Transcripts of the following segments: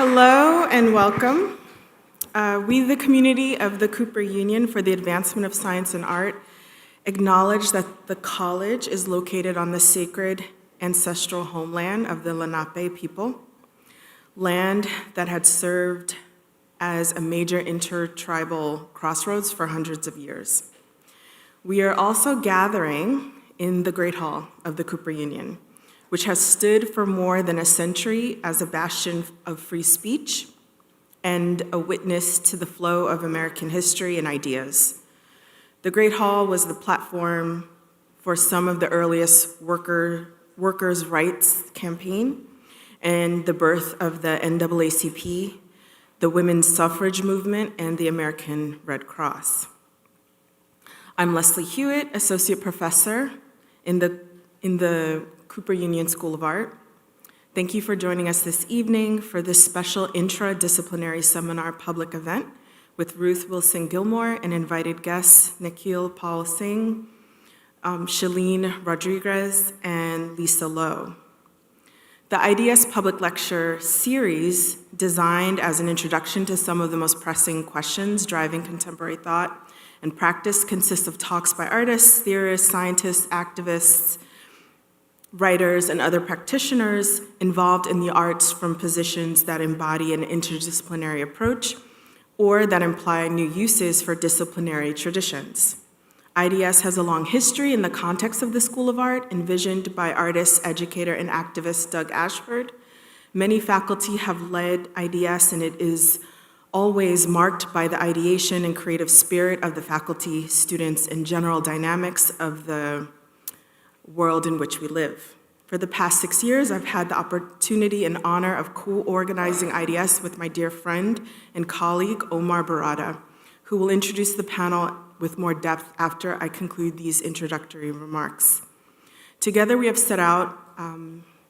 Hello and welcome. We, the community of the Cooper Union for the Advancement of Science and Art, acknowledge that the college is located on the sacred ancestral homeland of the Lenape people, land that had served as a major intertribal crossroads for hundreds of years. We are also gathering in the Great Hall of the Cooper Union, which has stood for more than a century as a bastion of free speech and a witness to the flow of American history and ideas. The Great Hall was the platform for some of the earliest workers' rights campaign and the birth of the NAACP, the women's suffrage movement, and the American Red Cross. I'm Leslie Hewitt, Associate Professor in the Cooper Union School of Art. Thank you for joining us this evening for this special Intra-Disciplinary Seminar public event with Ruth Wilson Gilmore and invited guests Nikhil Paul Singh, Shalene Rodriguez, and Lisa Lowe. The IDS Public Lecture Series, designed as an introduction to some of the most pressing questions driving contemporary thought and practice, consists of talks by artists, theorists, scientists, activists, writers, and other practitioners involved in the arts from positions that embody an interdisciplinary approach or that imply new uses for disciplinary traditions. IDS has a long history in the context of the School of Art, envisioned by artist, educator, and activist Doug Ashford. Many faculty have led IDS, and it is always marked by the ideation and creative spirit of the faculty, students, and general dynamics of the world in which we live. For the past 6 years, I've had the opportunity and honor of co-organizing IDS with my dear friend and colleague, Omar Berrada, who will introduce the panel with more depth after I conclude these introductory remarks. Together, we have set out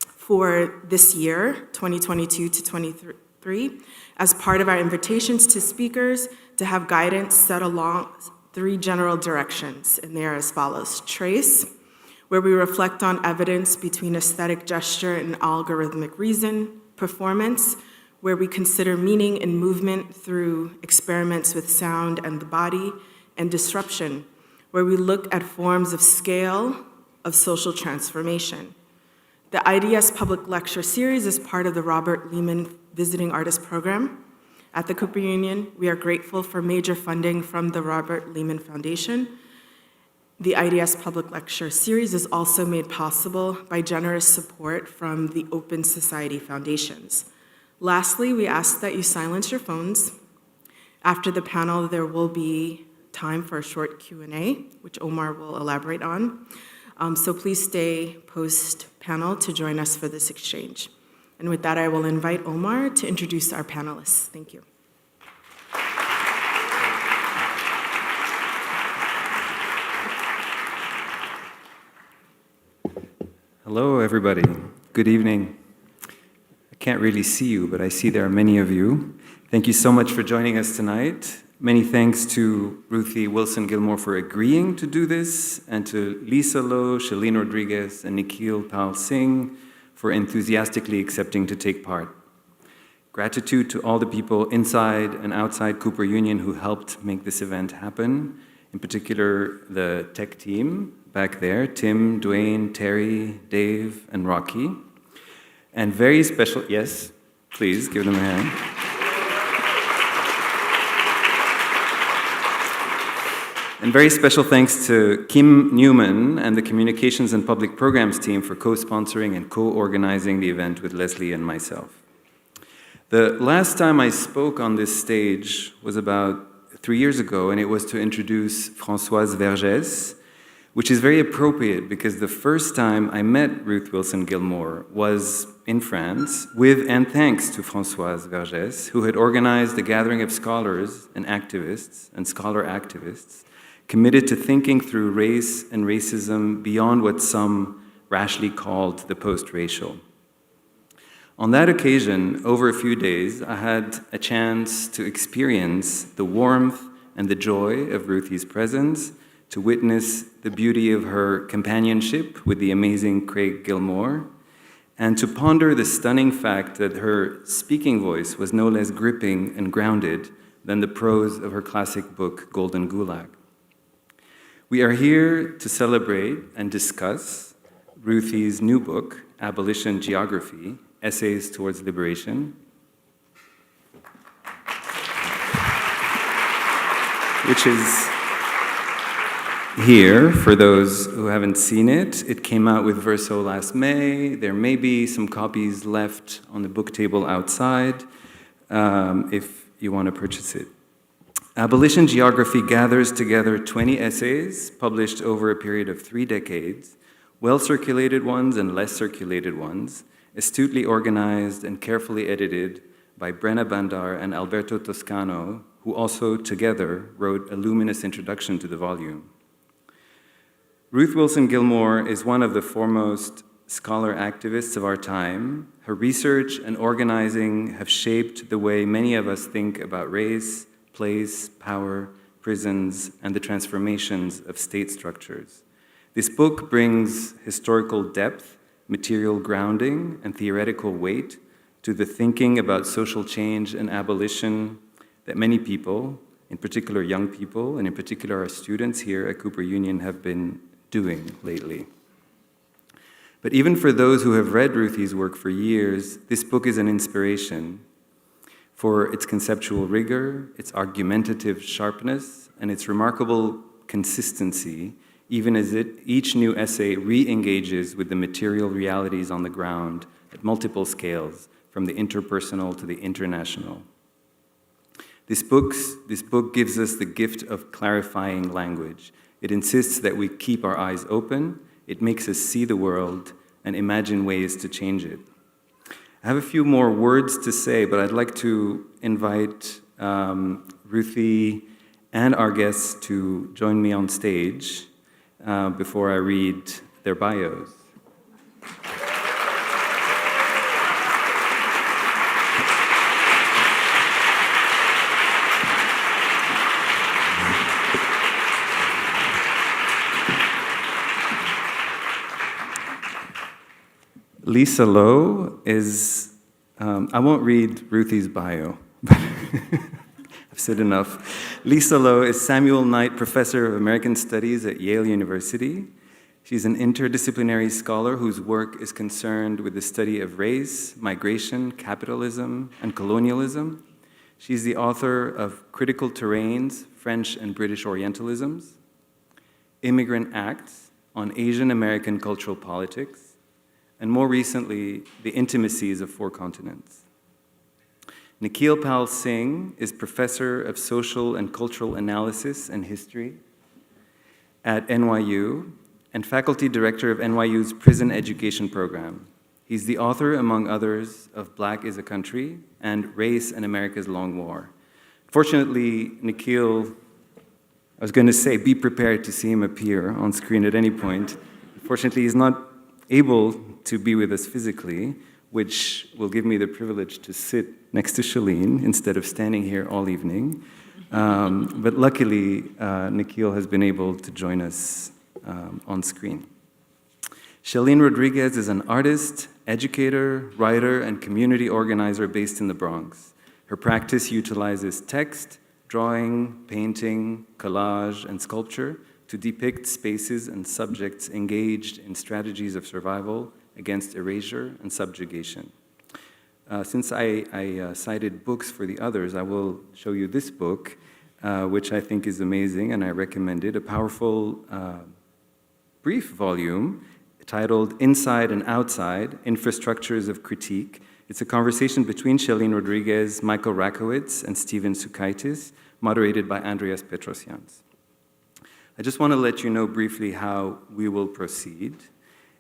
for this year, 2022 to 23, as part of our invitations to speakers to have guidance set along 3 general directions, and they are as follows. Trace, where we reflect on evidence between aesthetic gesture and algorithmic reason. Performance, where we consider meaning and movement through experiments with sound and the body. And disruption, where we look at forms of scale of social transformation. The IDS Public Lecture Series is part of the Robert Lehman Visiting Artist Program. At the Cooper Union, we are grateful for major funding from the Robert Lehman Foundation. The IDS Public Lecture Series is also made possible by generous support from the Open Society Foundations. Lastly, we ask that you silence your phones. After the panel, there will be time for a short Q&A, which Omar will elaborate on. So please stay post-panel to join us for this exchange. And with that, I will invite Omar to introduce our panelists. Thank you. Hello, everybody. Good evening. I can't really see you, but I see there are many of you. Thank you so much for joining us tonight. Many thanks to Ruth Wilson Gilmore for agreeing to do this, and to Lisa Lowe, Shalene Rodriguez, and Nikhil Paul Singh for enthusiastically accepting to take part. Gratitude to all the people inside and outside Cooper Union who helped make this event happen, in particular the tech team back there, Tim, Dwayne, Terry, Dave, and Rocky. And very special, yes, please give them a hand. And very special thanks to Kim Newman and the Communications and Public Programs team for co-sponsoring and co-organizing the event with Leslie and myself. The last time I spoke on this stage was about 3 years ago, and it was to introduce Françoise Vergès, which is very appropriate because the first time I met Ruth Wilson Gilmore was in France with and thanks to Françoise Vergès, who had organized a gathering of scholars and activists and scholar activists committed to thinking through race and racism beyond what some rashly called the post-racial. On that occasion, over a few days, I had a chance to experience the warmth and the joy of Ruthie's presence, to witness the beauty of her companionship with the amazing Craig Gilmore, and to ponder the stunning fact that her speaking voice was no less gripping and grounded than the prose of her classic book, Golden Gulag. We are here to celebrate and discuss Ruthie's new book, Abolition Geography, Essays Towards Liberation, which is here for those who haven't seen it. It came out with Verso last May. There may be some copies left on the book table outside if you want to purchase it. Abolition Geography gathers together 20 essays published over a period of 3 decades, well-circulated ones and less circulated ones, astutely organized and carefully edited by Brenna Bandar and Alberto Toscano, who also together wrote a luminous introduction to the volume. Ruth Wilson Gilmore is one of the foremost scholar activists of our time. Her research and organizing have shaped the way many of us think about race, place, power, prisons, and the transformations of state structures. This book brings historical depth, material grounding, and theoretical weight to the thinking about social change and abolition that many people, in particular young people, and in particular our students here at Cooper Union, have been doing lately. But even for those who have read Ruthie's work for years, this book is an inspiration for its conceptual rigor, its argumentative sharpness, and its remarkable consistency, even as each new essay re-engages with the material realities on the ground at multiple scales, from the interpersonal to the international. This book gives us the gift of clarifying language. It insists that we keep our eyes open. It makes us see the world and imagine ways to change it. I have a few more words to say, but I'd like to invite Ruthie and our guests to join me on stage before I read their bios. Lisa Lowe is, I won't read Ruthie's bio, but I've said enough. Lisa Lowe is Samuel Knight Professor of American Studies at Yale University. She's an interdisciplinary scholar whose work is concerned with the study of race, migration, capitalism, and colonialism. She's the author of Critical Terrains, French and British Orientalisms, Immigrant Acts on Asian American Cultural Politics, and more recently, The Intimacies of Four Continents. Nikhil Pal Singh is Professor of Social and Cultural Analysis and History at NYU and Faculty Director of NYU's Prison Education Program. He's the author, among others, of Black is a Country and Race and America's Long War. Fortunately, Nikhil, I was going to say, be prepared to see him appear on screen at any point. Fortunately, he's not able to be with us physically, which will give me the privilege to sit next to Shalene instead of standing here all evening. But luckily, Nikhil has been able to join us on screen. Shalene Rodriguez is an artist, educator, writer, and community organizer based in the Bronx. Her practice utilizes text, drawing, painting, collage, and sculpture to depict spaces and subjects engaged in strategies of survival against erasure and subjugation. Since I cited books for the others, I will show you this book, which I think is amazing, and I recommend it, a powerful, brief volume titled Inside and Outside, Infrastructures of Critique. It's a conversation between Shalene Rodriguez, Michael Rakowitz, and Steven Sukaitis, moderated by Andreas Petrosians. I just want to let you know briefly how we will proceed.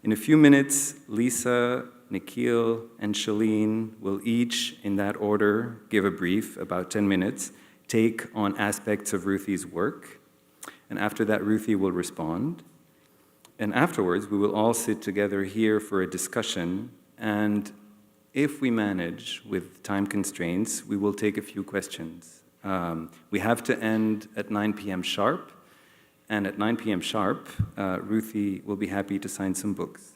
In a few minutes, Lisa, Nikhil, and Shalene will each, in that order, give a brief, about 10 minutes, take on aspects of Ruthie's work. And after that, Ruthie will respond. And afterwards, we will all sit together here for a discussion. And if we manage, with time constraints, we will take a few questions. We have to end at 9 p.m. sharp. And at 9 p.m. sharp, Ruthie will be happy to sign some books.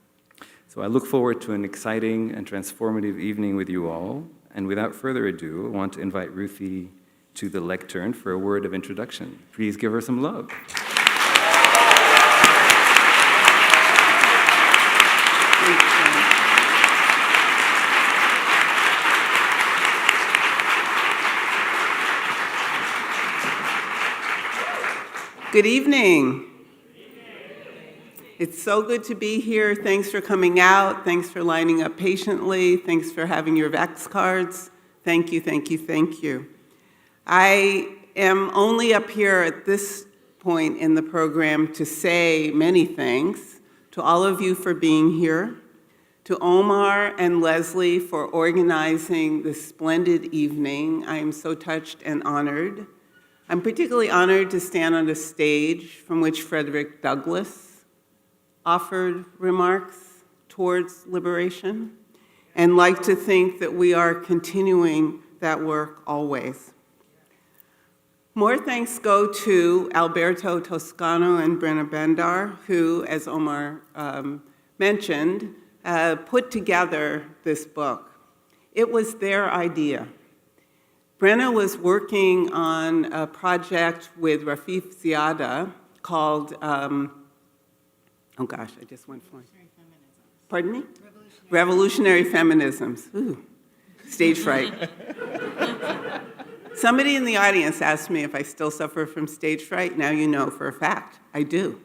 So I look forward to an exciting and transformative evening with you all. And without further ado, I want to invite Ruthie to the lectern for a word of introduction. Please give her some love. Good evening. It's so good to be here. Thanks for coming out. Thanks for lining up patiently. Thanks for having your Vax cards. Thank you, thank you, thank you. I am only up here at this point in the program to say many thanks to all of you for being here, to Omar and Leslie for organizing this splendid evening. I am so touched and honored. I'm particularly honored to stand on a stage from which Frederick Douglass offered remarks towards liberation, and like to think that we are continuing that work always. More thanks go to Alberto Toscano and Brenna Bendar, who, as Omar mentioned, put together this book. It was their idea. Brenna was working on a project with Rafif Ziada called, oh gosh, I just went for it. Pardon me? Revolutionary Feminisms. Ooh, stage fright. Somebody in the audience asked me if I still suffer from stage fright. Now you know for a fact, I do.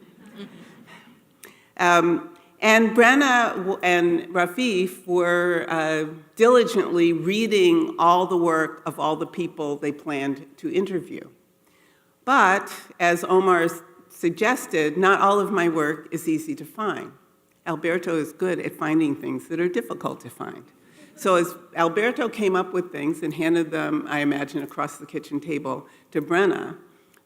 And Brenna and Rafif were diligently reading all the work of all the people they planned to interview. But, as Omar suggested, not all of my work is easy to find. Alberto is good at finding things that are difficult to find. So as Alberto came up with things and handed them, I imagine, across the kitchen table to Brenna,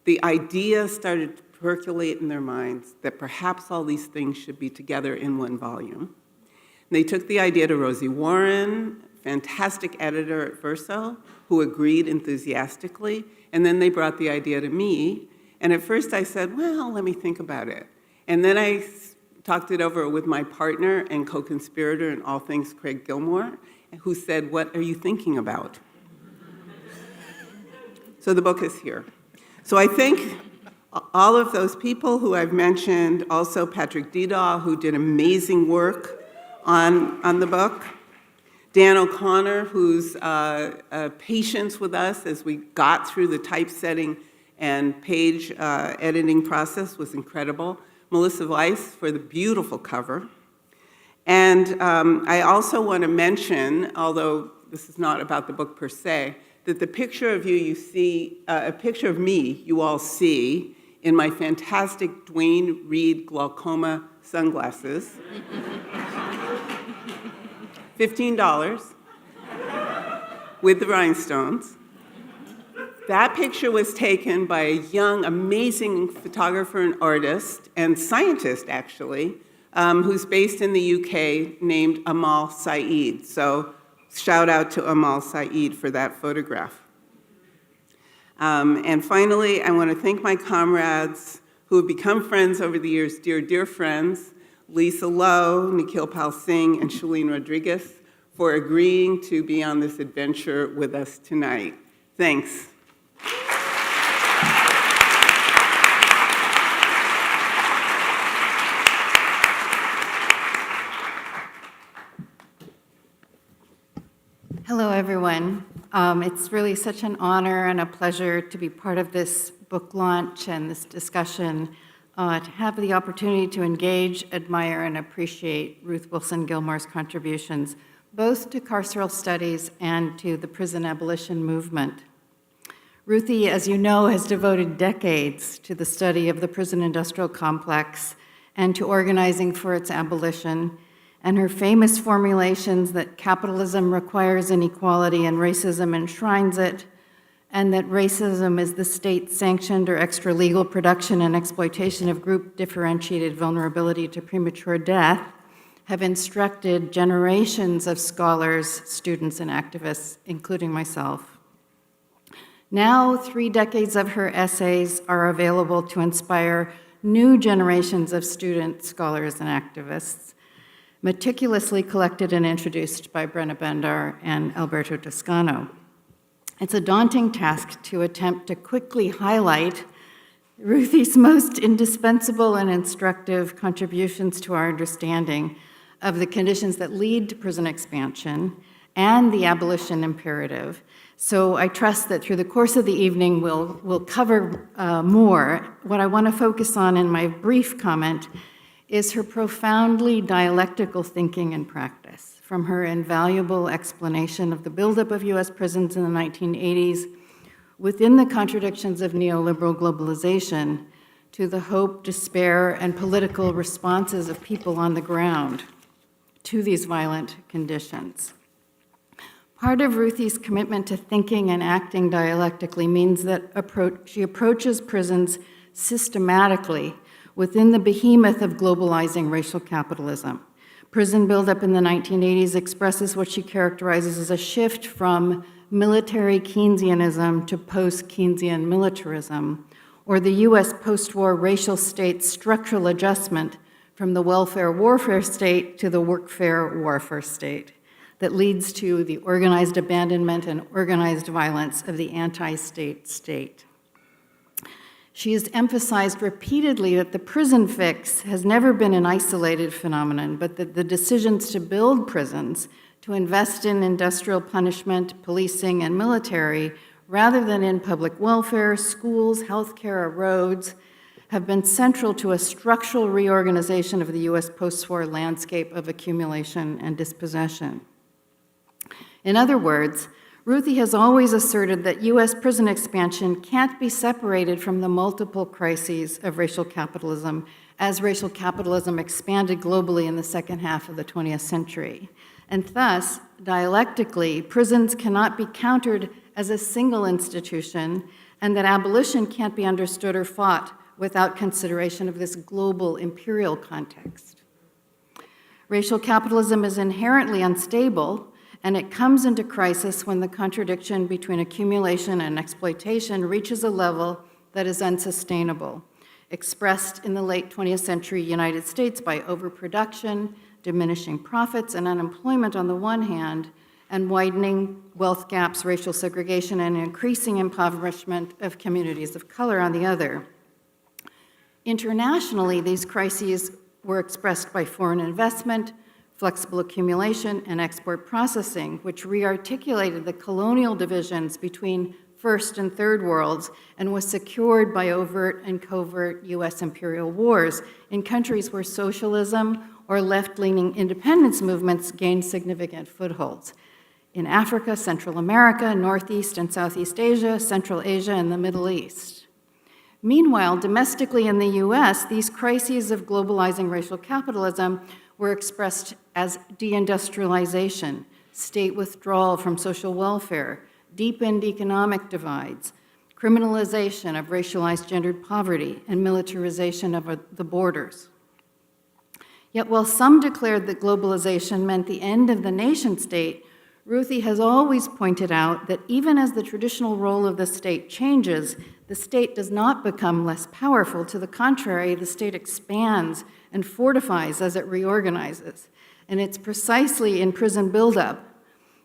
the idea started to percolate in their minds that perhaps all these things should be together in one volume. And they took the idea to Rosie Warren, fantastic editor at Verso, who agreed enthusiastically, and then they brought the idea to me. And at first I said, well, let me think about it. And then I talked it over with my partner and co-conspirator in all things, Craig Gilmore, who said, what are you thinking about? So the book is here. So I think all of those people who I've mentioned, also Patrick Didaw, who did amazing work on the book, Dan O'Connor, whose patience with us as we got through the typesetting and page editing process was incredible, Melissa Weiss for the beautiful cover. And I also want to mention, although this is not about the book per se, that the picture of you see, a picture of me you all see in my fantastic Dwayne Reed glaucoma sunglasses. $15 with the rhinestones. That picture was taken by a young, amazing photographer and artist, and scientist actually, who's based in the UK, named Amal Saeed. So shout out to Amal Saeed for that photograph. And finally, I want to thank my comrades who have become friends over the years, dear friends, Lisa Lowe, Nikhil Pal Singh, and Shalene Rodriguez, for agreeing to be on this adventure with us tonight. Thanks. Hello, everyone. It's really such an honor and a pleasure to be part of this book launch and this discussion, to have the opportunity to engage, admire, and appreciate Ruth Wilson Gilmore's contributions, both to carceral studies and to the prison abolition movement. Ruthie, as you know, has devoted decades to the study of the prison industrial complex and to organizing for its abolition, and her famous formulations that capitalism requires inequality and racism enshrines it, and that racism is the state-sanctioned or extra-legal production and exploitation of group-differentiated vulnerability to premature death, have instructed generations of scholars, students, and activists, including myself. Now, 3 decades of her essays are available to inspire new generations of students, scholars, and activists. meticulously collected and introduced by Brenna Bandar and Alberto Toscano. It's a daunting task to attempt to quickly highlight Ruthie's most indispensable and instructive contributions to our understanding of the conditions that lead to prison expansion and the abolition imperative. So I trust that through the course of the evening, we'll cover more. What I want to focus on in my brief comment is her profoundly dialectical thinking and practice, from her invaluable explanation of the buildup of U.S. prisons in the 1980s within the contradictions of neoliberal globalization to the hope, despair, and political responses of people on the ground to these violent conditions. Part of Ruthie's commitment to thinking and acting dialectically means that she approaches prisons systematically within the behemoth of globalizing racial capitalism. Prison buildup in the 1980s expresses what she characterizes as a shift from military Keynesianism to post-Keynesian militarism, or the U.S. post-war racial state's structural adjustment from the welfare-warfare state to the workfare-warfare state that leads to the organized abandonment and organized violence of the anti-state state. She has emphasized repeatedly that the prison fix has never been an isolated phenomenon, but that the decisions to build prisons, to invest in industrial punishment, policing, and military, rather than in public welfare, schools, healthcare, or roads, have been central to a structural reorganization of the U.S. post-war landscape of accumulation and dispossession. In other words, Ruthie has always asserted that U.S. prison expansion can't be separated from the multiple crises of racial capitalism as racial capitalism expanded globally in the second half of the 20th century. And thus, dialectically, prisons cannot be countered as a single institution, and that abolition can't be understood or fought without consideration of this global imperial context. Racial capitalism is inherently unstable, and it comes into crisis when the contradiction between accumulation and exploitation reaches a level that is unsustainable, expressed in the late 20th century United States by overproduction, diminishing profits, and unemployment on the one hand, and widening wealth gaps, racial segregation, and increasing impoverishment of communities of color on the other. Internationally, these crises were expressed by foreign investment, flexible accumulation, and export processing, which rearticulated the colonial divisions between first and third worlds and was secured by overt and covert U.S. imperial wars in countries where socialism or left-leaning independence movements gained significant footholds. In Africa, Central America, Northeast and Southeast Asia, Central Asia, and the Middle East. Meanwhile, domestically in the U.S., these crises of globalizing racial capitalism were expressed as deindustrialization, state withdrawal from social welfare, deepened economic divides, criminalization of racialized gendered poverty, and militarization of the borders. Yet while some declared that globalization meant the end of the nation state, Ruthie has always pointed out that even as the traditional role of the state changes, the state does not become less powerful. To the contrary, the state expands and fortifies as it reorganizes. And it's precisely in prison buildup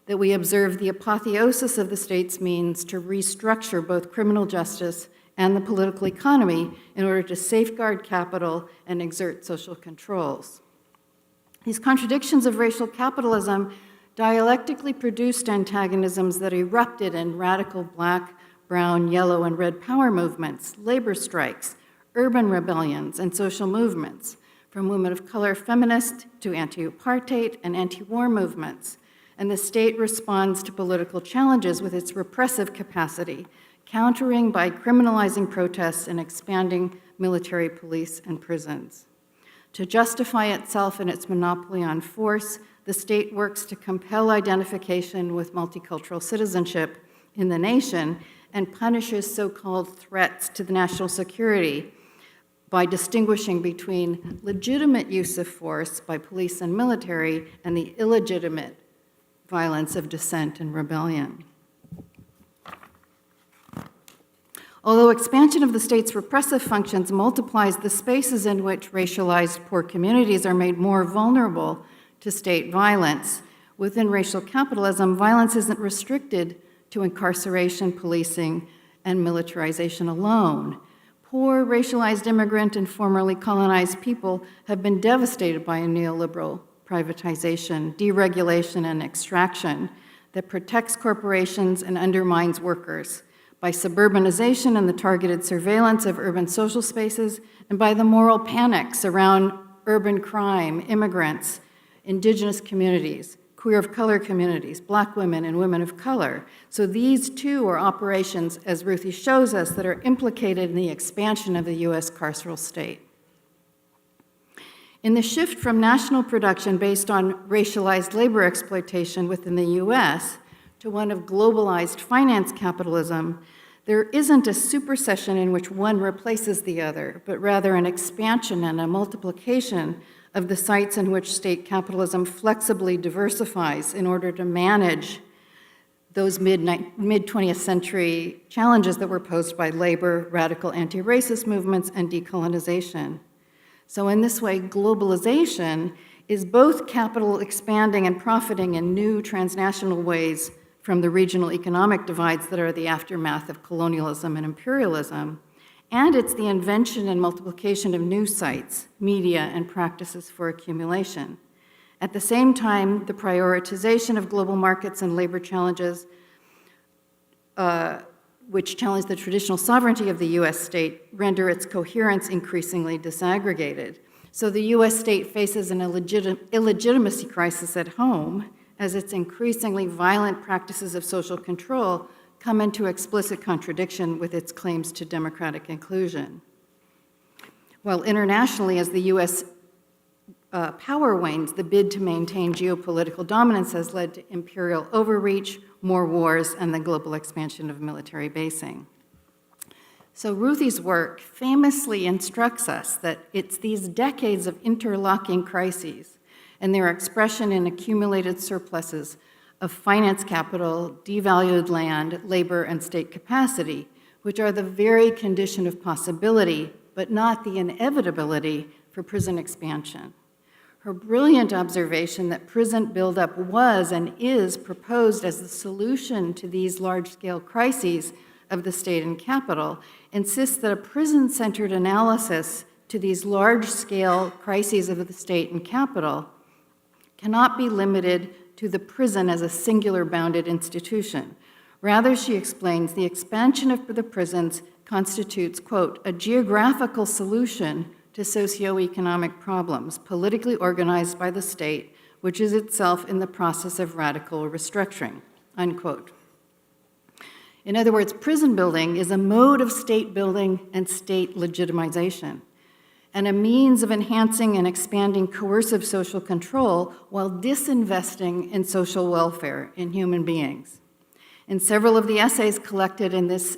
that we observe the apotheosis of the state's means to restructure both criminal justice and the political economy in order to safeguard capital and exert social controls. These contradictions of racial capitalism dialectically produced antagonisms that erupted in radical black, brown, yellow, and red power movements, labor strikes, urban rebellions, and social movements, from women of color feminists to anti-apartheid and anti-war movements. And the state responds to political challenges with its repressive capacity, countering by criminalizing protests and expanding military police and prisons. To justify itself and its monopoly on force, the state works to compel identification with multicultural citizenship in the nation and punishes so-called threats to the national security by distinguishing between legitimate use of force by police and military and the illegitimate violence of dissent and rebellion. Although expansion of the state's repressive functions multiplies the spaces in which racialized poor communities are made more vulnerable to state violence. Within racial capitalism, violence isn't restricted to incarceration, policing, and militarization alone. Poor, racialized immigrant and formerly colonized people have been devastated by a neoliberal privatization, deregulation, and extraction that protects corporations and undermines workers, by suburbanization and the targeted surveillance of urban social spaces, and by the moral panics around urban crime, immigrants, indigenous communities, queer of color communities, Black women and women of color. So these too are operations, as Ruthie shows us, that are implicated in the expansion of the US carceral state. In the shift from national production based on racialized labor exploitation within the US to one of globalized finance capitalism, there isn't a supersession in which one replaces the other, but rather an expansion and a multiplication of the sites in which state capitalism flexibly diversifies in order to manage those mid-20th century challenges that were posed by labor, radical anti-racist movements, and decolonization. So in this way, globalization is both capital expanding and profiting in new transnational ways from the regional economic divides that are the aftermath of colonialism and imperialism, and it's the invention and multiplication of new sites, media, and practices for accumulation. At the same time, the prioritization of global markets and labor challenges, which challenge the traditional sovereignty of the US state, render its coherence increasingly disaggregated. So the US state faces an illegitimacy crisis at home as its increasingly violent practices of social control come into explicit contradiction with its claims to democratic inclusion. While internationally, as the US power wanes, the bid to maintain geopolitical dominance has led to imperial overreach, more wars, and the global expansion of military basing. So Ruthie's work famously instructs us that it's these decades of interlocking crises and their expression in accumulated surpluses of finance capital, devalued land, labor, and state capacity, which are the very condition of possibility, but not the inevitability for prison expansion. Her brilliant observation that prison buildup was and is proposed as the solution to these large-scale crises of the state and capital insists that a prison-centered analysis to these large-scale crises of the state and capital cannot be limited to the prison as a singular bounded institution. Rather, she explains, the expansion of the prisons constitutes, quote, a geographical solution to socioeconomic problems, politically organized by the state, which is itself in the process of radical restructuring, unquote. In other words, prison building is a mode of state building and state legitimization, and a means of enhancing and expanding coercive social control while disinvesting in social welfare in human beings. In several of the essays collected in this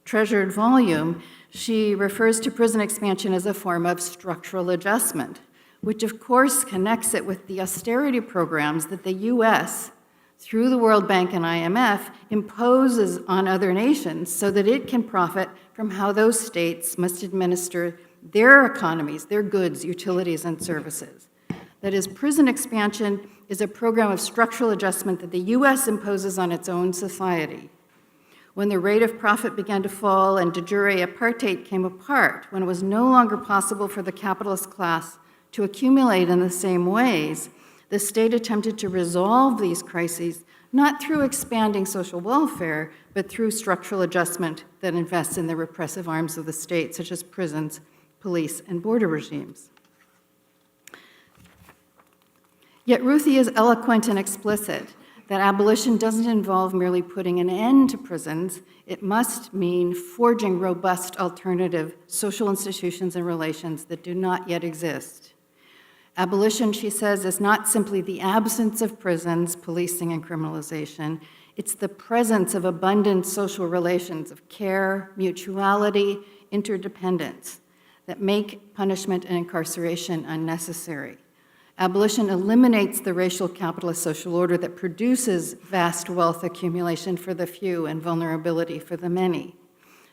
treasured volume, she refers to prison expansion as a form of structural adjustment, which of course connects it with the austerity programs that the US, through the World Bank and IMF, imposes on other nations so that it can profit from how those states must administer their economies, their goods, utilities, and services. That is, prison expansion is a program of structural adjustment that the US imposes on its own society. When the rate of profit began to fall and de jure apartheid came apart, when it was no longer possible for the capitalist class to accumulate in the same ways, the state attempted to resolve these crises not through expanding social welfare, but through structural adjustment that invests in the repressive arms of the state, such as prisons, police, and border regimes. Yet Ruthie is eloquent and explicit that abolition doesn't involve merely putting an end to prisons. It must mean forging robust alternative social institutions and relations that do not yet exist. Abolition, she says, is not simply the absence of prisons, policing, and criminalization. It's the presence of abundant social relations of care, mutuality, interdependence that make punishment and incarceration unnecessary. Abolition eliminates the racial capitalist social order that produces vast wealth accumulation for the few and vulnerability for the many,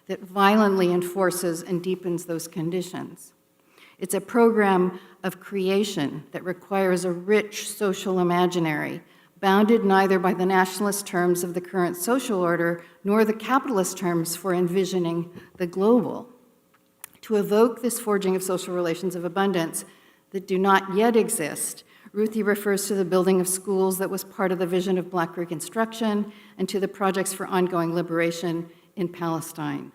that violently enforces and deepens those conditions. It's a program of creation that requires a rich social imaginary, bounded neither by the nationalist terms of the current social order nor the capitalist terms for envisioning the global. To evoke this forging of social relations of abundance that do not yet exist, Ruthie refers to the building of schools that was part of the vision of Black Reconstruction and to the projects for ongoing liberation in Palestine.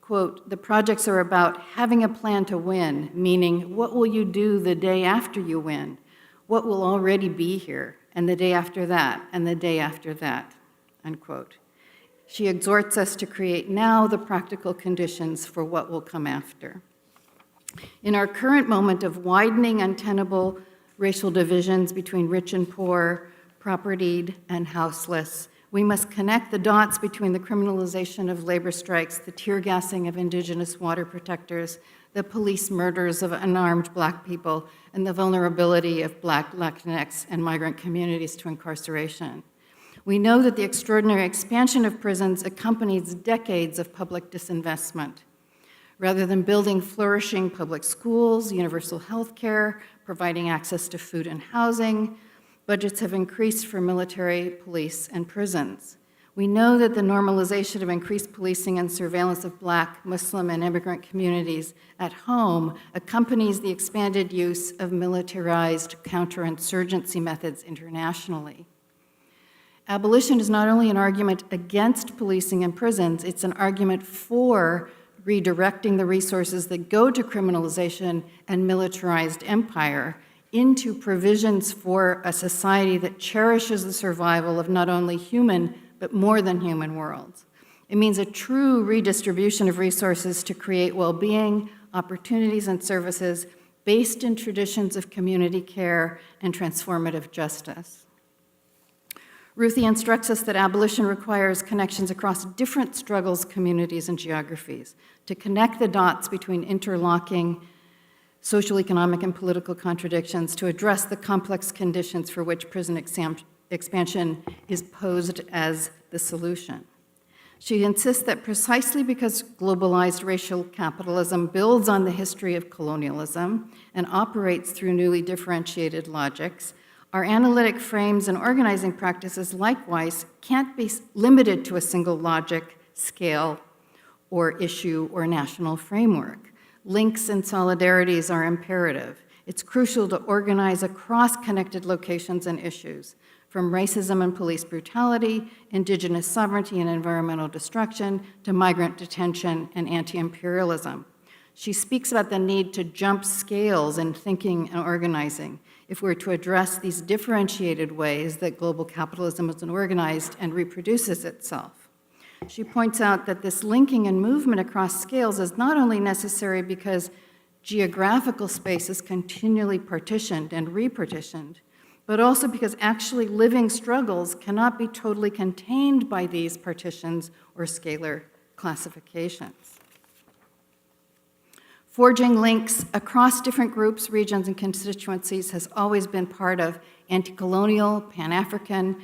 Quote, the projects are about having a plan to win, meaning what will you do the day after you win? What will already be here? And the day after that, and the day after that, unquote. She exhorts us to create now the practical conditions for what will come after. In our current moment of widening, untenable racial divisions between rich and poor, propertied and houseless, we must connect the dots between the criminalization of labor strikes, the tear gassing of indigenous water protectors, the police murders of unarmed Black people, and the vulnerability of Black, Latinx, and migrant communities to incarceration. We know that the extraordinary expansion of prisons accompanies decades of public disinvestment. Rather than building flourishing public schools, universal health care, providing access to food and housing, budgets have increased for military, police, and prisons. We know that the normalization of increased policing and surveillance of Black, Muslim, and immigrant communities at home accompanies the expanded use of militarized counterinsurgency methods internationally. Abolition is not only an argument against policing and prisons, it's an argument for redirecting the resources that go to criminalization and militarized empire into provisions for a society that cherishes the survival of not only human, but more than human worlds. It means a true redistribution of resources to create well-being, opportunities, and services based in traditions of community care and transformative justice. Ruthie instructs us that abolition requires connections across different struggles, communities, and geographies to connect the dots between interlocking social, economic, and political contradictions to address the complex conditions for which prison expansion is posed as the solution. She insists that precisely because globalized racial capitalism builds on the history of colonialism and operates through newly differentiated logics, our analytic frames and organizing practices likewise can't be limited to a single logic, scale, or issue or national framework. Links and solidarities are imperative. It's crucial to organize across connected locations and issues, from racism and police brutality, indigenous sovereignty and environmental destruction, to migrant detention and anti-imperialism. She speaks about the need to jump scales in thinking and organizing if we're to address these differentiated ways that global capitalism is organized and reproduces itself. She points out that this linking and movement across scales is not only necessary because geographical space is continually partitioned and repartitioned, but also because actually living struggles cannot be totally contained by these partitions or scalar classifications. Forging links across different groups, regions, and constituencies has always been part of anti-colonial, Pan-African,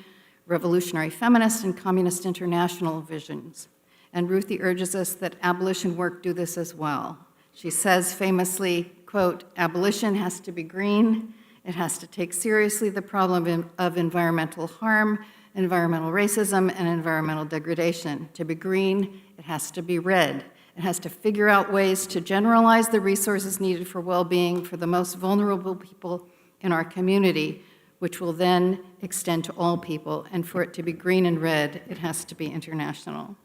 revolutionary feminist, and communist international visions. And Ruthie urges us that abolition work do this as well. She says famously, quote, abolition has to be green, it has to take seriously the problem of environmental harm, environmental racism, and environmental degradation. To be green, it has to be red. It has to figure out ways to generalize the resources needed for well-being for the most vulnerable people in our community, which will then extend to all people. And for it to be green and red, it has to be international.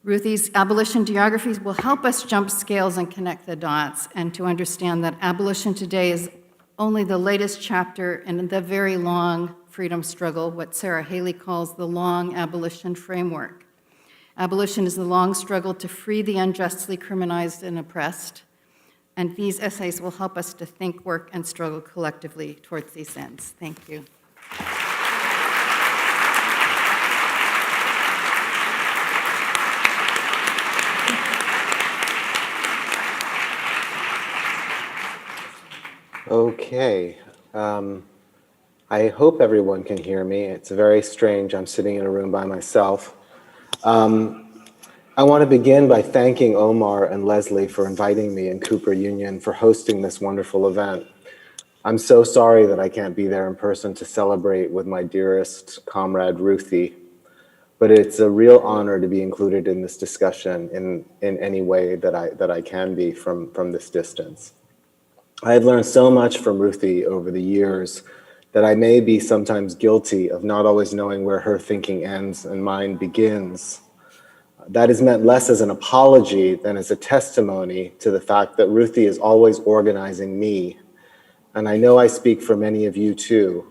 Ruthie's abolition geographies will help us jump scales and connect the dots, and to understand that abolition today is only the latest chapter in the very long freedom struggle, what Sarah Haley calls the long abolition framework. Abolition is the long struggle to free the unjustly criminalized and oppressed, and these essays will help us to think, work, and struggle collectively towards these ends. Thank you. Okay. I hope everyone can hear me. It's very strange. I'm sitting in a room by myself. I want to begin by thanking Omar and Leslie for inviting me and Cooper Union for hosting this wonderful event. I'm so sorry that I can't be there in person to celebrate with my dearest comrade Ruthie, but it's a real honor to be included in this discussion in any way that I can be from this distance. I have learned so much from Ruthie over the years that I may be sometimes guilty of not always knowing where her thinking ends and mine begins. That is meant less as an apology than as a testimony to the fact that Ruthie is always organizing me, and I know I speak for many of you too,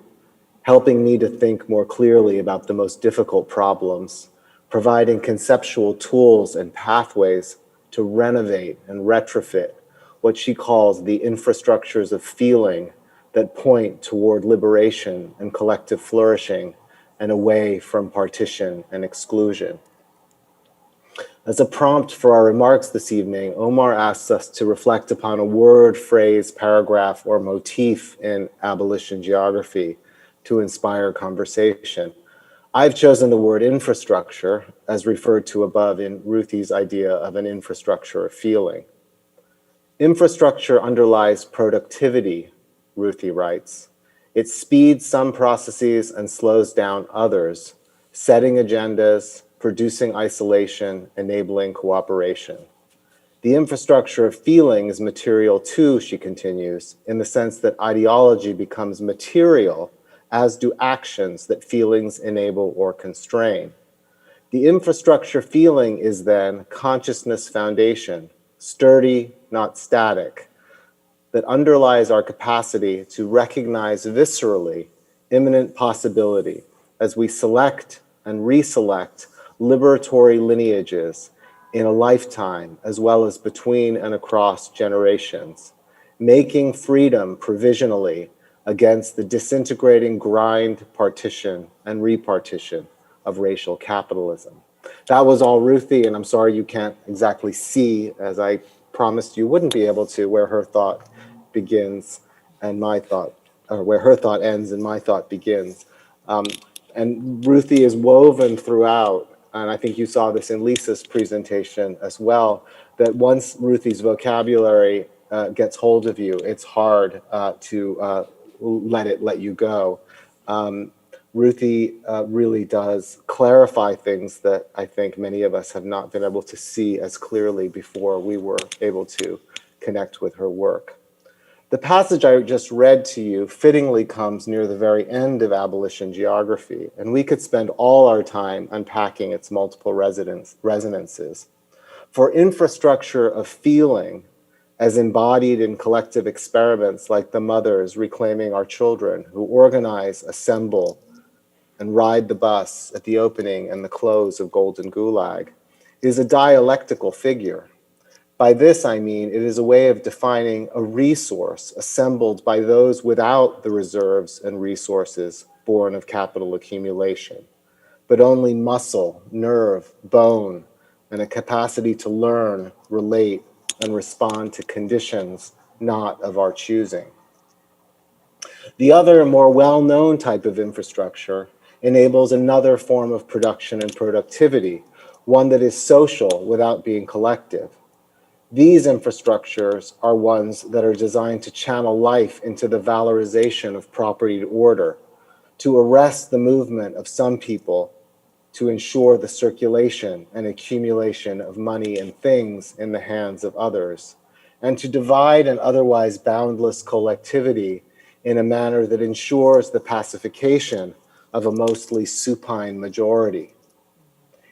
helping me to think more clearly about the most difficult problems, providing conceptual tools and pathways to renovate and retrofit what she calls the infrastructures of feeling that point toward liberation and collective flourishing and away from partition and exclusion. As a prompt for our remarks this evening, Omar asks us to reflect upon a word, phrase, paragraph, or motif in abolition geography to inspire conversation. I've chosen the word infrastructure, as referred to above in Ruthie's idea of an infrastructure of feeling. Infrastructure underlies productivity, Ruthie writes. It speeds some processes and slows down others, setting agendas, producing isolation, enabling cooperation. The infrastructure of feeling is material too, she continues, in the sense that ideology becomes material, as do actions that feelings enable or constrain. The infrastructure feeling is then consciousness foundation, sturdy, not static, that underlies our capacity to recognize viscerally imminent possibility as we select and reselect liberatory lineages in a lifetime, as well as between and across generations, making freedom provisionally against the disintegrating grind, partition, and repartition of racial capitalism. That was all Ruthie, and I'm sorry you can't exactly see, as I promised you wouldn't be able to, where her thought begins and my thought, or where her thought ends and my thought begins. And Ruthie is woven throughout, and I think you saw this in Lisa's presentation as well, that once Ruthie's vocabulary gets hold of you, it's hard to let you go. Ruthie really does clarify things that I think many of us have not been able to see as clearly before we were able to connect with her work. The passage I just read to you fittingly comes near the very end of abolition geography, and we could spend all our time unpacking its multiple resonances. For infrastructure of feeling, as embodied in collective experiments like the mothers reclaiming our children who organize, assemble, and ride the bus at the opening and the close of Golden Gulag, is a dialectical figure. By this, I mean it is a way of defining a resource assembled by those without the reserves and resources born of capital accumulation, but only muscle, nerve, bone, and a capacity to learn, relate, and respond to conditions not of our choosing. The other, more well-known type of infrastructure enables another form of production and productivity, one that is social without being collective. These infrastructures are ones that are designed to channel life into the valorization of propertied order, to arrest the movement of some people, to ensure the circulation and accumulation of money and things in the hands of others, and to divide an otherwise boundless collectivity in a manner that ensures the pacification of a mostly supine majority.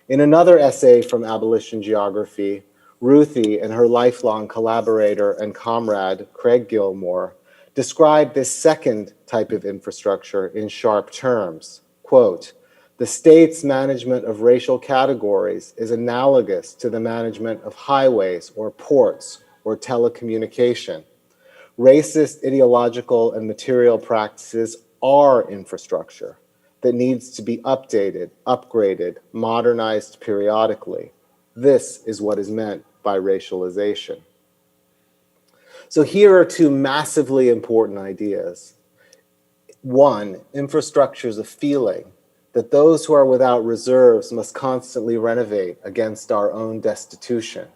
In another essay from Abolition Geography, Ruthie and her lifelong collaborator and comrade, Craig Gilmore, describe this second type of infrastructure in sharp terms. Quote, "The state's management of racial categories is analogous to the management of highways or ports or telecommunication. Racist ideological and material practices are infrastructure that needs to be updated, upgraded, modernized periodically. This is what is meant by racialization." So here are two massively important ideas. One, infrastructures of feeling that those who are without reserves must constantly renovate against our own destitution.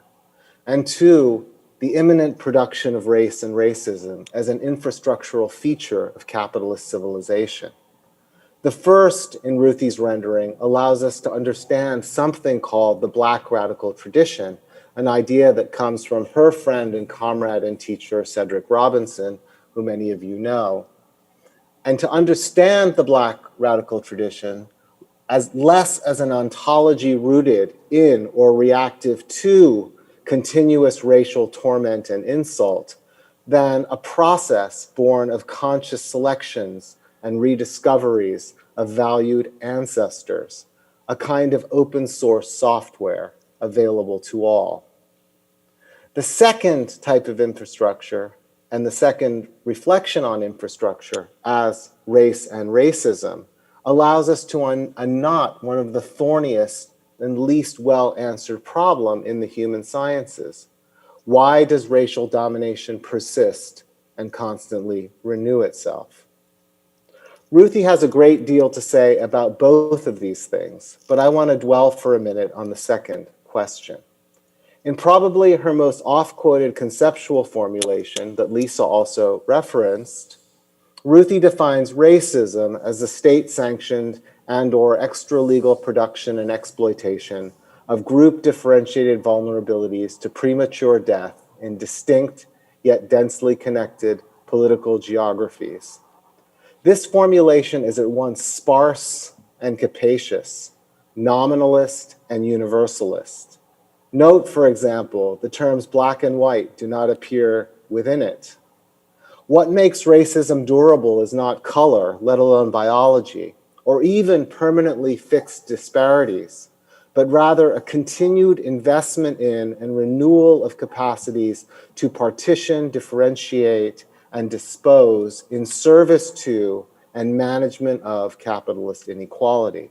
And two, the imminent production of race and racism as an infrastructural feature of capitalist civilization. The first, in Ruthie's rendering, allows us to understand something called the Black radical tradition, an idea that comes from her friend and comrade and teacher, Cedric Robinson, who many of you know. And to understand the Black radical tradition as less as an ontology rooted in or reactive to continuous racial torment and insult, than a process born of conscious selections and rediscoveries of valued ancestors, a kind of open source software available to all. The second type of infrastructure, and the second reflection on infrastructure as race and racism, allows us to unknot one of the thorniest and least well-answered problem in the human sciences. Why does racial domination persist and constantly renew itself? Ruthie has a great deal to say about both of these things, but I want to dwell for a minute on the second question. In probably her most oft-quoted conceptual formulation that Lisa also referenced, Ruthie defines racism as the state-sanctioned and/or extra-legal production and exploitation of group-differentiated vulnerabilities to premature death in distinct yet densely connected political geographies. This formulation is at once sparse and capacious, nominalist and universalist. Note, for example, the terms black and white do not appear within it. What makes racism durable is not color, let alone biology, or even permanently fixed disparities, but rather a continued investment in and renewal of capacities to partition, differentiate, and dispose in service to and management of capitalist inequality,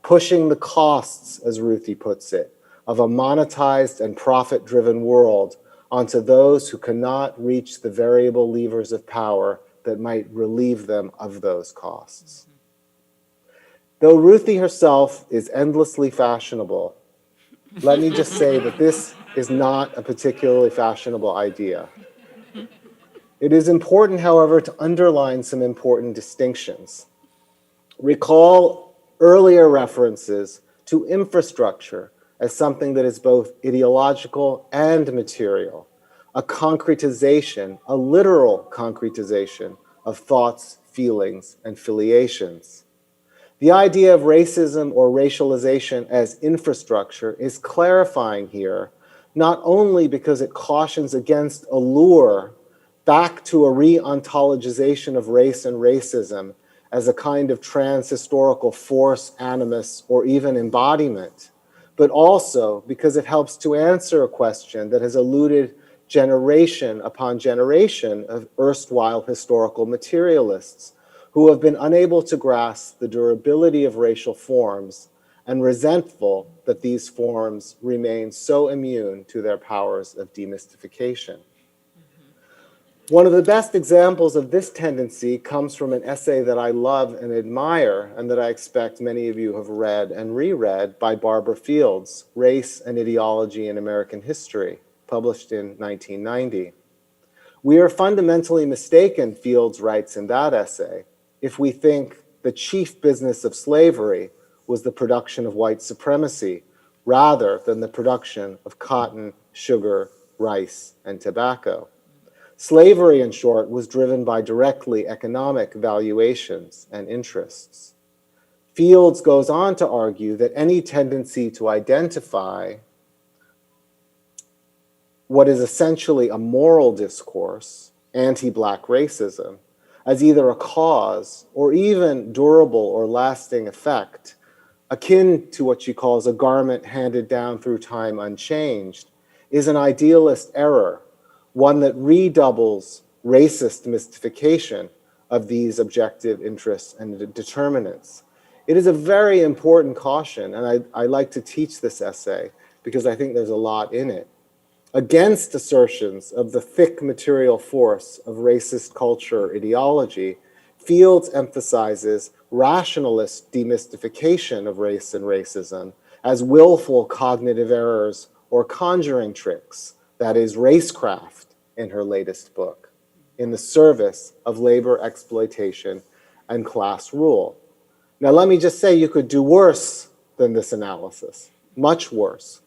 pushing the costs, as Ruthie puts it, of a monetized and profit-driven world onto those who cannot reach the variable levers of power that might relieve them of those costs. Though Ruthie herself is endlessly fashionable, let me just say that this is not a particularly fashionable idea. It is important, however, to underline some important distinctions. Recall earlier references to infrastructure as something that is both ideological and material, a concretization, a literal concretization of thoughts, feelings, and filiations. The idea of racism or racialization as infrastructure is clarifying here, not only because it cautions against a lure back to a re-ontologization of race and racism as a kind of trans-historical force, animus, or even embodiment, but also because it helps to answer a question that has eluded generation upon generation of erstwhile historical materialists who have been unable to grasp the durability of racial forms and resentful that these forms remain so immune to their powers of demystification. One of the best examples of this tendency comes from an essay that I love and admire, and that I expect many of you have read and reread, by Barbara Fields, Race and Ideology in American History, published in 1990. We are fundamentally mistaken, Fields writes in that essay, if we think the chief business of slavery was the production of white supremacy, rather than the production of cotton, sugar, rice, and tobacco. Slavery, in short, was driven by directly economic valuations and interests. Fields goes on to argue that any tendency to identify what is essentially a moral discourse, anti-Black racism, as either a cause or even durable or lasting effect, akin to what she calls a garment handed down through time unchanged, is an idealist error, one that redoubles racist mystification of these objective interests and determinants. It is a very important caution, and I like to teach this essay because I think there's a lot in it. Against assertions of the thick material force of racist culture or ideology, Fields emphasizes rationalist demystification of race and racism as willful cognitive errors or conjuring tricks, that is, racecraft, in her latest book, in the service of labor exploitation and class rule. Now, let me just say you could do worse than this analysis, much worse.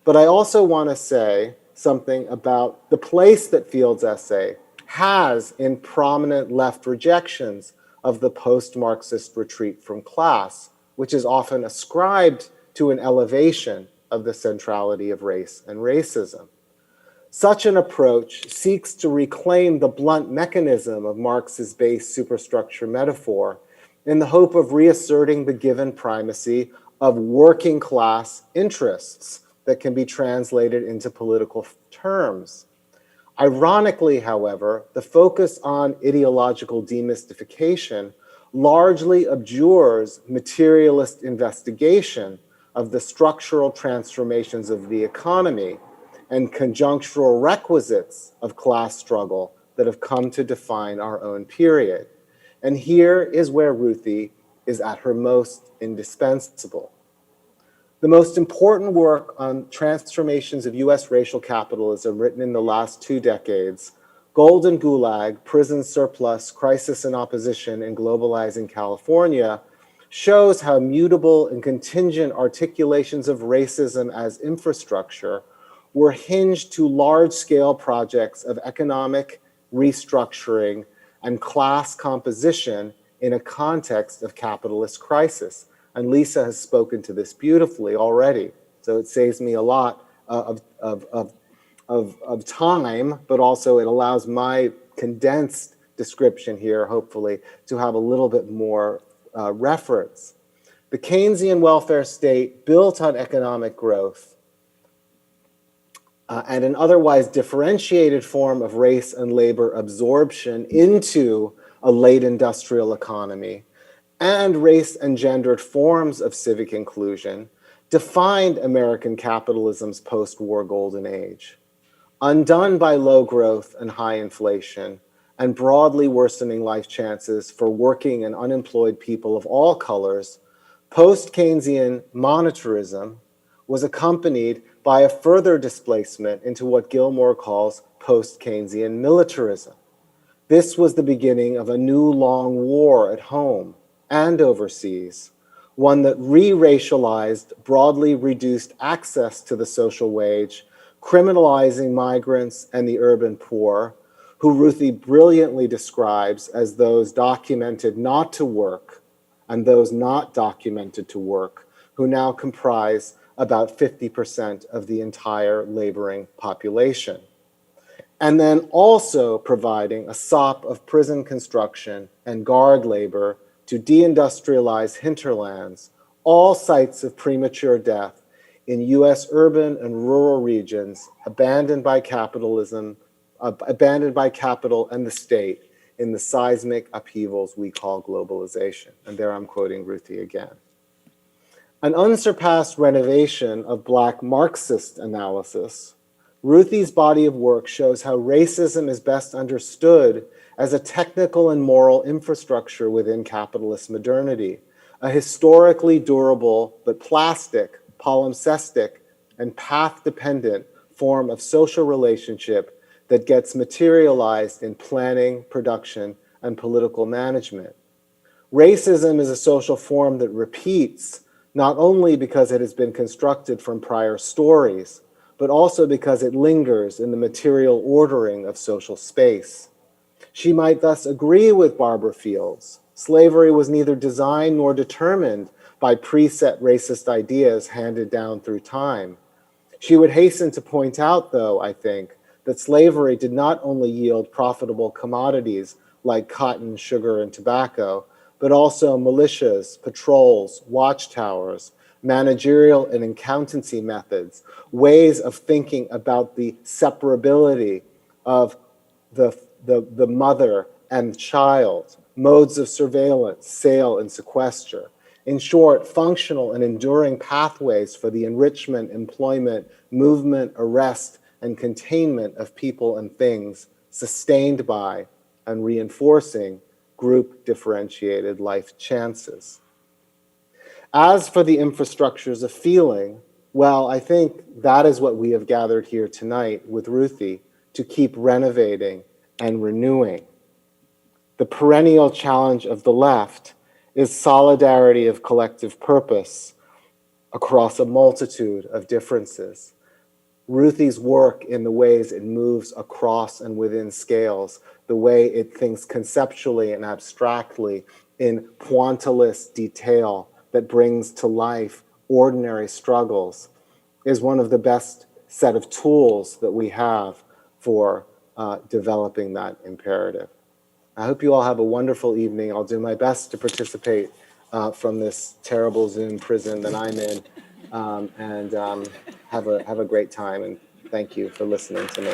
But I also want to say something about the place that Field's essay has in prominent left rejections of the post-Marxist retreat from class, which is often ascribed to an elevation of the centrality of race and racism. Such an approach seeks to reclaim the blunt mechanism of Marx's base superstructure metaphor in the hope of reasserting the given primacy of working class interests that can be translated into political terms. Ironically, however, the focus on ideological demystification largely abjures materialist investigation of the structural transformations of the economy and conjunctural requisites of class struggle that have come to define our own period. And here is where Ruthie is at her most indispensable. The most important work on transformations of US racial capitalism written in the last 2 decades, Golden Gulag, Prison Surplus, Crisis and Opposition in Globalizing California, shows how mutable and contingent articulations of racism as infrastructure were hinged to large-scale projects of economic restructuring and class composition in a context of capitalist crisis. And Lisa has spoken to this beautifully already, so it saves me a lot of time, but also it allows my condensed description here, hopefully, to have a little bit more reference. The Keynesian welfare state built on economic growth and an otherwise differentiated form of race and labor absorption into a late industrial economy and race and gendered forms of civic inclusion defined American capitalism's post-war golden age. Undone by low growth and high inflation and broadly worsening life chances for working and unemployed people of all colors, post-Keynesian monetarism was accompanied by a further displacement into what Gilmore calls post-Keynesian militarism. This was the beginning of a new long war at home and overseas, one that re-racialized, broadly reduced access to the social wage, criminalizing migrants and the urban poor, who Ruthie brilliantly describes as those documented not to work and those not documented to work, who now comprise about 50% of the entire laboring population. And then also providing a sop of prison construction and guard labor to deindustrialize hinterlands, all sites of premature death in US urban and rural regions abandoned by capital and the state in the seismic upheavals we call globalization. And there I'm quoting Ruthie again. An unsurpassed renovation of Black Marxist analysis, Ruthie's body of work shows how racism is best understood as a technical and moral infrastructure within capitalist modernity, a historically durable but plastic, palimpsestic, and path-dependent form of social relationship that gets materialized in planning, production, and political management. Racism is a social form that repeats, not only because it has been constructed from prior stories, but also because it lingers in the material ordering of social space. She might thus agree with Barbara Fields. Slavery was neither designed nor determined by preset racist ideas handed down through time. She would hasten to point out, though, I think, that slavery did not only yield profitable commodities like cotton, sugar, and tobacco, but also militias, patrols, watchtowers, managerial and accountancy methods, ways of thinking about the separability of the mother and child, modes of surveillance, sale, and sequester. In short, functional and enduring pathways for the enrichment, employment, movement, arrest, and containment of people and things, sustained by and reinforcing group-differentiated life chances. As for the infrastructures of feeling, well, I think that is what we have gathered here tonight with Ruthie to keep renovating and renewing. The perennial challenge of the left is solidarity of collective purpose across a multitude of differences. Ruthie's work in the ways it moves across and within scales, the way it thinks conceptually and abstractly in pointillist detail that brings to life ordinary struggles, is one of the best set of tools that we have for developing that imperative. I hope you all have a wonderful evening. I'll do my best to participate from this terrible Zoom prison that I'm in, and have a great time, and thank you for listening to me.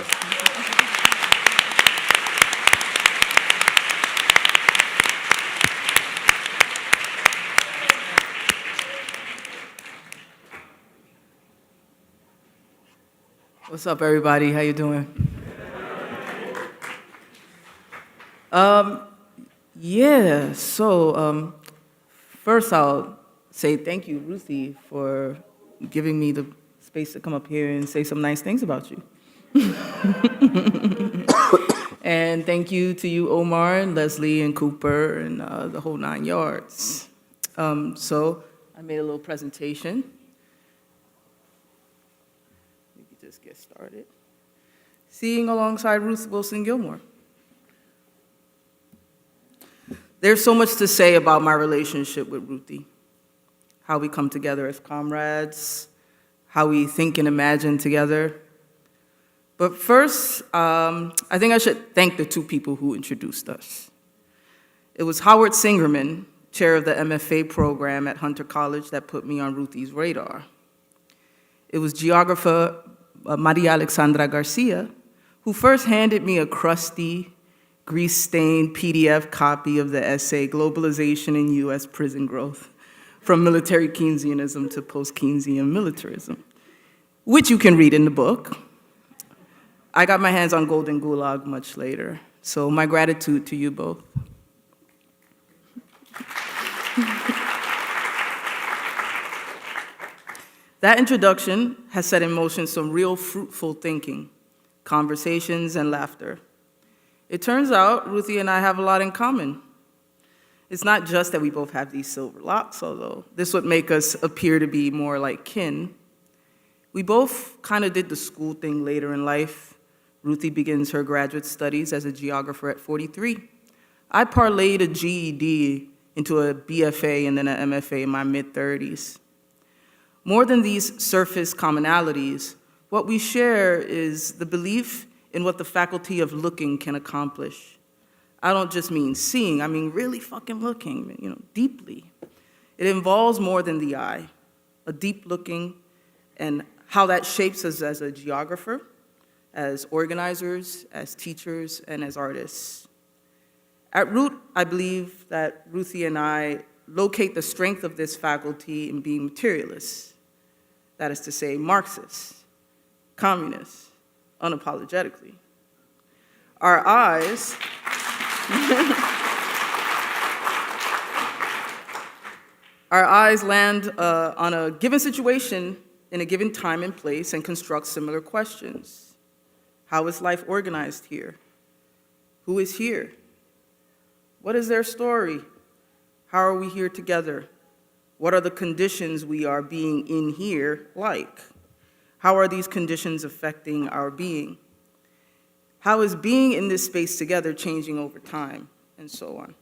What's up, everybody? How you doing? First I'll say thank you, Ruthie, for giving me the space to come up here and say some nice things about you. And thank you to you, Omar, and Leslie, and Cooper, and the whole 9 yards. So I made a little presentation. We could just get started. Seeing alongside Ruth Wilson Gilmore. There's so much to say about my relationship with Ruthie, how we come together as comrades, how we think and imagine together. But first, I think I should thank the 2 people who introduced us. It was Howard Singerman, chair of the MFA program at Hunter College, that put me on Ruthie's radar. It was geographer Maria Alexandra Garcia, who first handed me a crusty, grease-stained PDF copy of the essay, Globalization in U.S. Prison Growth, from military Keynesianism to post-Keynesian militarism, which you can read in the book. I got my hands on Golden Gulag much later, so my gratitude to you both. That introduction has set in motion some real fruitful thinking, conversations, and laughter. It turns out Ruthie and I have a lot in common. It's not just that we both have these silver locks, although this would make us appear to be more like kin. We both kind of did the school thing later in life. Ruthie begins her graduate studies as a geographer at 43. I parlayed a GED into a BFA and then an MFA in my mid-30s. More than these surface commonalities, what we share is the belief in what the faculty of looking can accomplish. I don't just mean seeing, I mean really fucking looking, deeply. It involves more than the eye, a deep looking, and how that shapes us as a geographer, as organizers, as teachers, and as artists. At root, I believe that Ruthie and I locate the strength of this faculty in being materialists, that is to say, Marxists, communists, unapologetically. Our eyes land on a given situation in a given time and place and construct similar questions. How is life organized here? Who is here? What is their story? How are we here together? What are the conditions we are being in here like? How are these conditions affecting our being? How is being in this space together changing over time, and so on?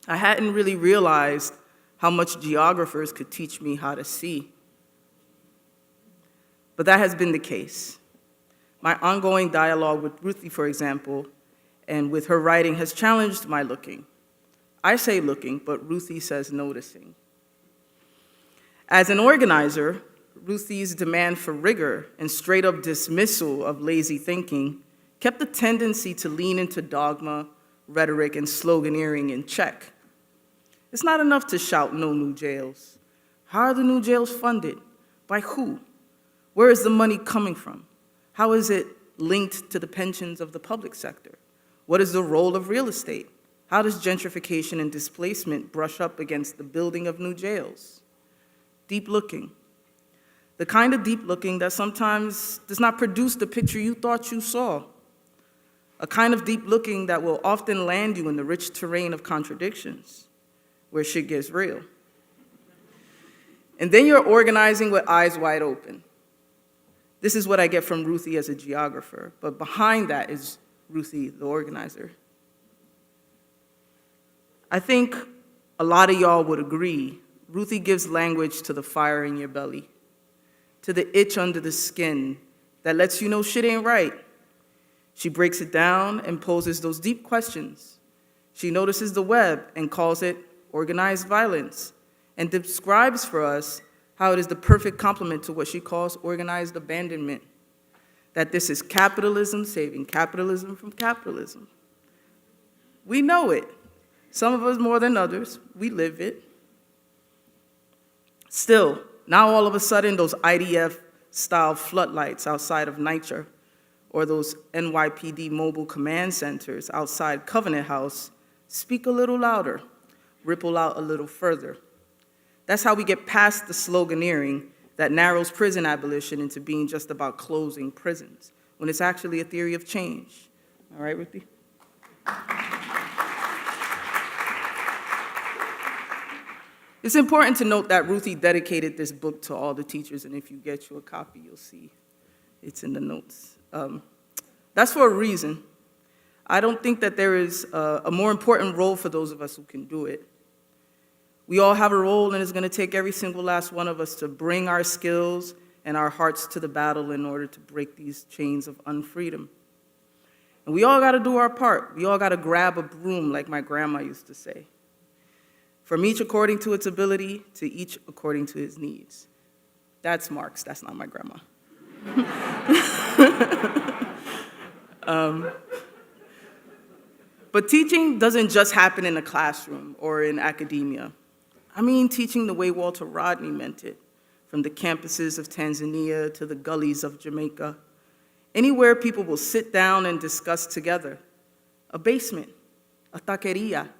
I hadn't really realized how much geographers could teach me how to see. But that has been the case. My ongoing dialogue with Ruthie, for example, and with her writing has challenged my looking. I say looking, but Ruthie says noticing. As an organizer, Ruthie's demand for rigor and straight-up dismissal of lazy thinking kept the tendency to lean into dogma, rhetoric, and sloganeering in check. It's not enough to shout no new jails. How are the new jails funded? By who? Where is the money coming from? How is it linked to the pensions of the public sector? What is the role of real estate? How does gentrification and displacement brush up against the building of new jails? Deep looking. The kind of deep looking that sometimes does not produce the picture you thought you saw. A kind of deep looking that will often land you in the rich terrain of contradictions, where shit gets real. And then you're organizing with eyes wide open. This is what I get from Ruthie as a geographer, but behind that is Ruthie, the organizer. I think a lot of y'all would agree, Ruthie gives language to the fire in your belly, to the itch under the skin that lets you know shit ain't right. She breaks it down and poses those deep questions. She notices the web and calls it organized violence, and describes for us how it is the perfect complement to what she calls organized abandonment, that this is capitalism saving capitalism from capitalism. We know it. Some of us more than others. We live it. Still, now all of a sudden, those IDF-style floodlights outside of NYCHA, or those NYPD mobile command centers outside Covenant House, speak a little louder, ripple out a little further. That's how we get past the sloganeering that narrows prison abolition into being just about closing prisons, when it's actually a theory of change. All right, Ruthie? It's important to note that Ruthie dedicated this book to all the teachers, and if you get you a copy, you'll see it's in the notes. That's for a reason. I don't think that there is a more important role for those of us who can do it. We all have a role, and it's going to take every single last one of us to bring our skills and our hearts to the battle in order to break these chains of unfreedom. And we all got to do our part. We all got to grab a broom, like my grandma used to say. From each according to its ability, to each according to his needs. That's Marx, that's not my grandma. But teaching doesn't just happen in a classroom or in academia. I mean teaching the way Walter Rodney meant it, from the campuses of Tanzania to the gullies of Jamaica, anywhere people will sit down and discuss together. A basement, a taqueria,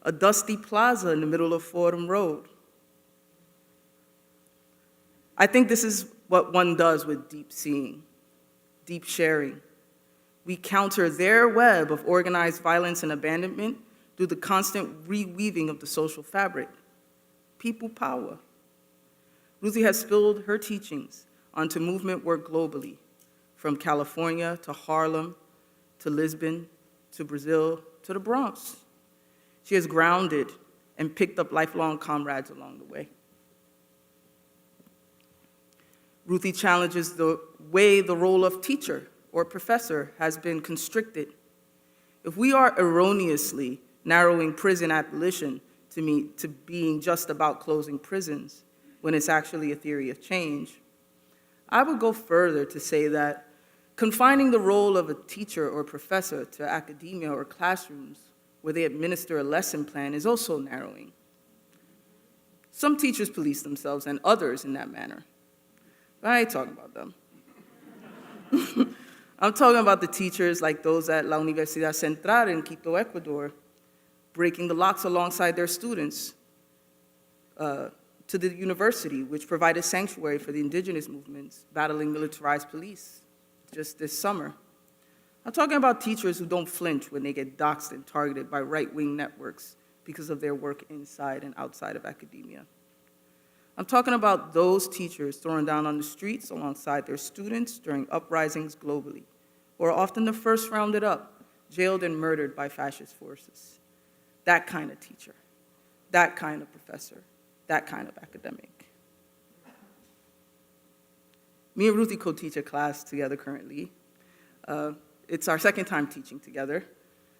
a dusty plaza in the middle of Fordham Road. I think this is what one does with deep seeing, deep sharing. We counter their web of organized violence and abandonment through the constant reweaving of the social fabric. People power. Ruthie has spilled her teachings onto movement work globally, from California to Harlem, to Lisbon, to Brazil, to the Bronx. She has grounded and picked up lifelong comrades along the way. Ruthie challenges the way the role of teacher or professor has been constricted. If we are erroneously narrowing prison abolition to being just about closing prisons, when it's actually a theory of change, I would go further to say that confining the role of a teacher or professor to academia or classrooms where they administer a lesson plan is also narrowing. Some teachers police themselves and others in that manner. But I ain't talking about them. I'm talking about the teachers like those at La Universidad Central in Quito, Ecuador, breaking the locks alongside their students to the university, which provided sanctuary for the indigenous movements battling militarized police just this summer. I'm talking about teachers who don't flinch when they get doxxed and targeted by right-wing networks because of their work inside and outside of academia. I'm talking about those teachers thrown down on the streets alongside their students during uprisings globally, who are often the first rounded up, jailed and murdered by fascist forces. That kind of teacher, that kind of professor, that kind of academic. Me and Ruthie co-teach a class together currently. It's our second time teaching together.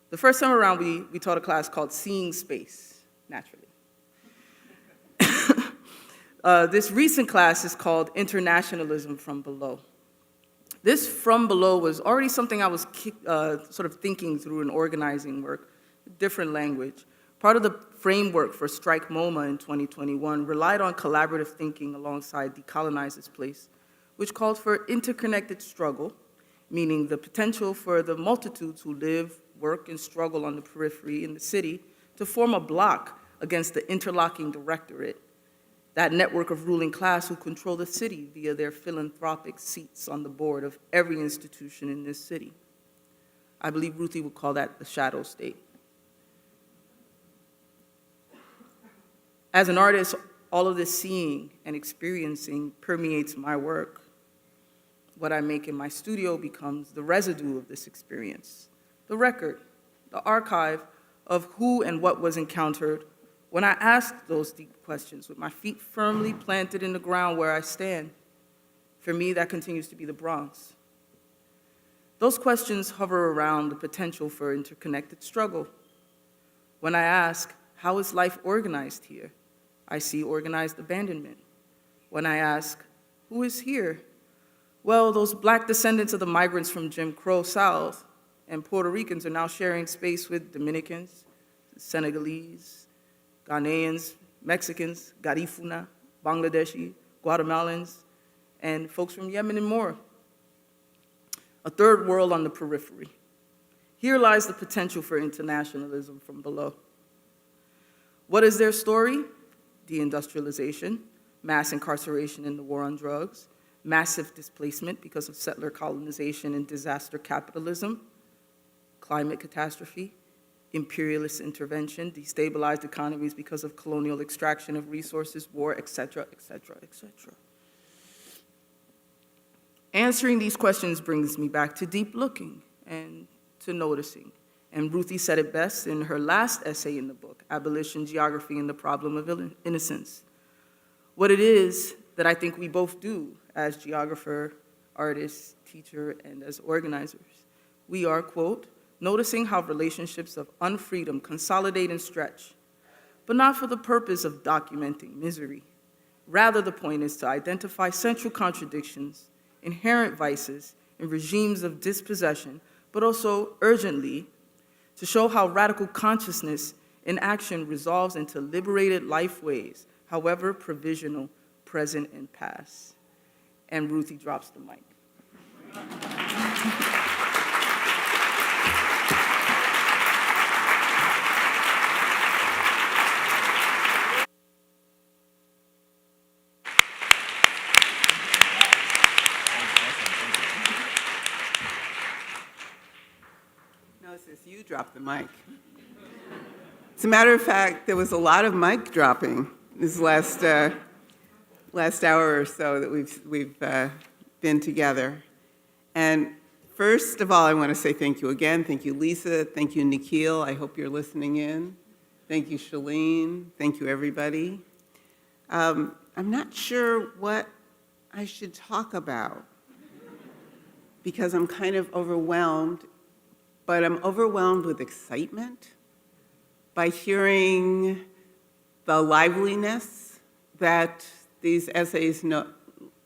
The first time around, we taught a class called Seeing Space, naturally. This recent class is called Internationalism from Below. This from below was already something I was sort of thinking through in organizing work, different language. Part of the framework for Strike MoMA in 2021 relied on collaborative thinking alongside Decolonize This Place, which called for interconnected struggle, meaning the potential for the multitudes who live, work and struggle on the periphery in the city to form a block against the interlocking directorate, that network of ruling class who control the city via their philanthropic seats on the board of every institution in this city. I believe Ruthie would call that the shadow state. As an artist, all of this seeing and experiencing permeates my work. What I make in my studio becomes the residue of this experience, the record, the archive of who and what was encountered when I asked those deep questions with my feet firmly planted in the ground where I stand. For me, that continues to be the Bronx. Those questions hover around the potential for interconnected struggle. When I ask, how is life organized here? I see organized abandonment. When I ask, who is here? Well, those Black descendants of the migrants from Jim Crow South and Puerto Ricans are now sharing space with Dominicans, Senegalese, Ghanaians, Mexicans, Garifuna, Bangladeshi, Guatemalans, and folks from Yemen and more. A third world on the periphery. Here lies the potential for internationalism from below. What is their story? Deindustrialization, mass incarceration in the war on drugs, massive displacement because of settler colonization and disaster capitalism, climate catastrophe, imperialist intervention, destabilized economies because of colonial extraction of resources, war, et cetera, et cetera, et cetera. Answering these questions brings me back to deep looking and to noticing. And Ruthie said it best in her last essay in the book, Abolition, Geography, and the Problem of Innocence. What it is that I think we both do as geographer, artist, teacher, and as organizers. We are, quote, noticing how relationships of unfreedom consolidate and stretch, but not for the purpose of documenting misery. Rather, the point is to identify central contradictions, inherent vices, and regimes of dispossession, but also urgently to show how radical consciousness in action resolves into liberated lifeways, however provisional, present, and past. And Ruthie drops the mic. No, sis, you dropped the mic. As a matter of fact, there was a lot of mic dropping this last hour or so that we've been together. And first of all, I want to say thank you again. Thank you, Lisa. Thank you, Nikhil. I hope you're listening in. Thank you, Shalene. Thank you, everybody. I'm not sure what I should talk about because I'm kind of overwhelmed, but I'm overwhelmed with excitement by hearing the liveliness that these essays,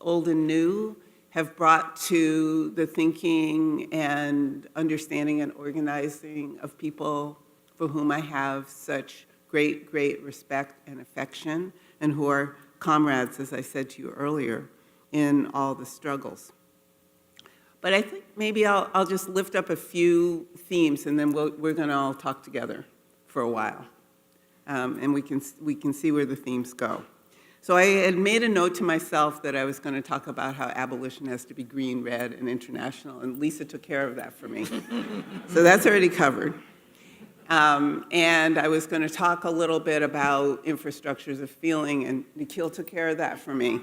old and new, have brought to the thinking and understanding and organizing of people for whom I have such great, great respect and affection, and who are comrades, as I said to you earlier, in all the struggles. But I think maybe I'll just lift up a few themes, and then we're going to all talk together for a while, and we can see where the themes go. So I had made a note to myself that I was going to talk about how abolition has to be green, red, and international, and Lisa took care of that for me. So that's already covered. And I was going to talk a little bit about infrastructures of feeling, and Nikhil took care of that for me.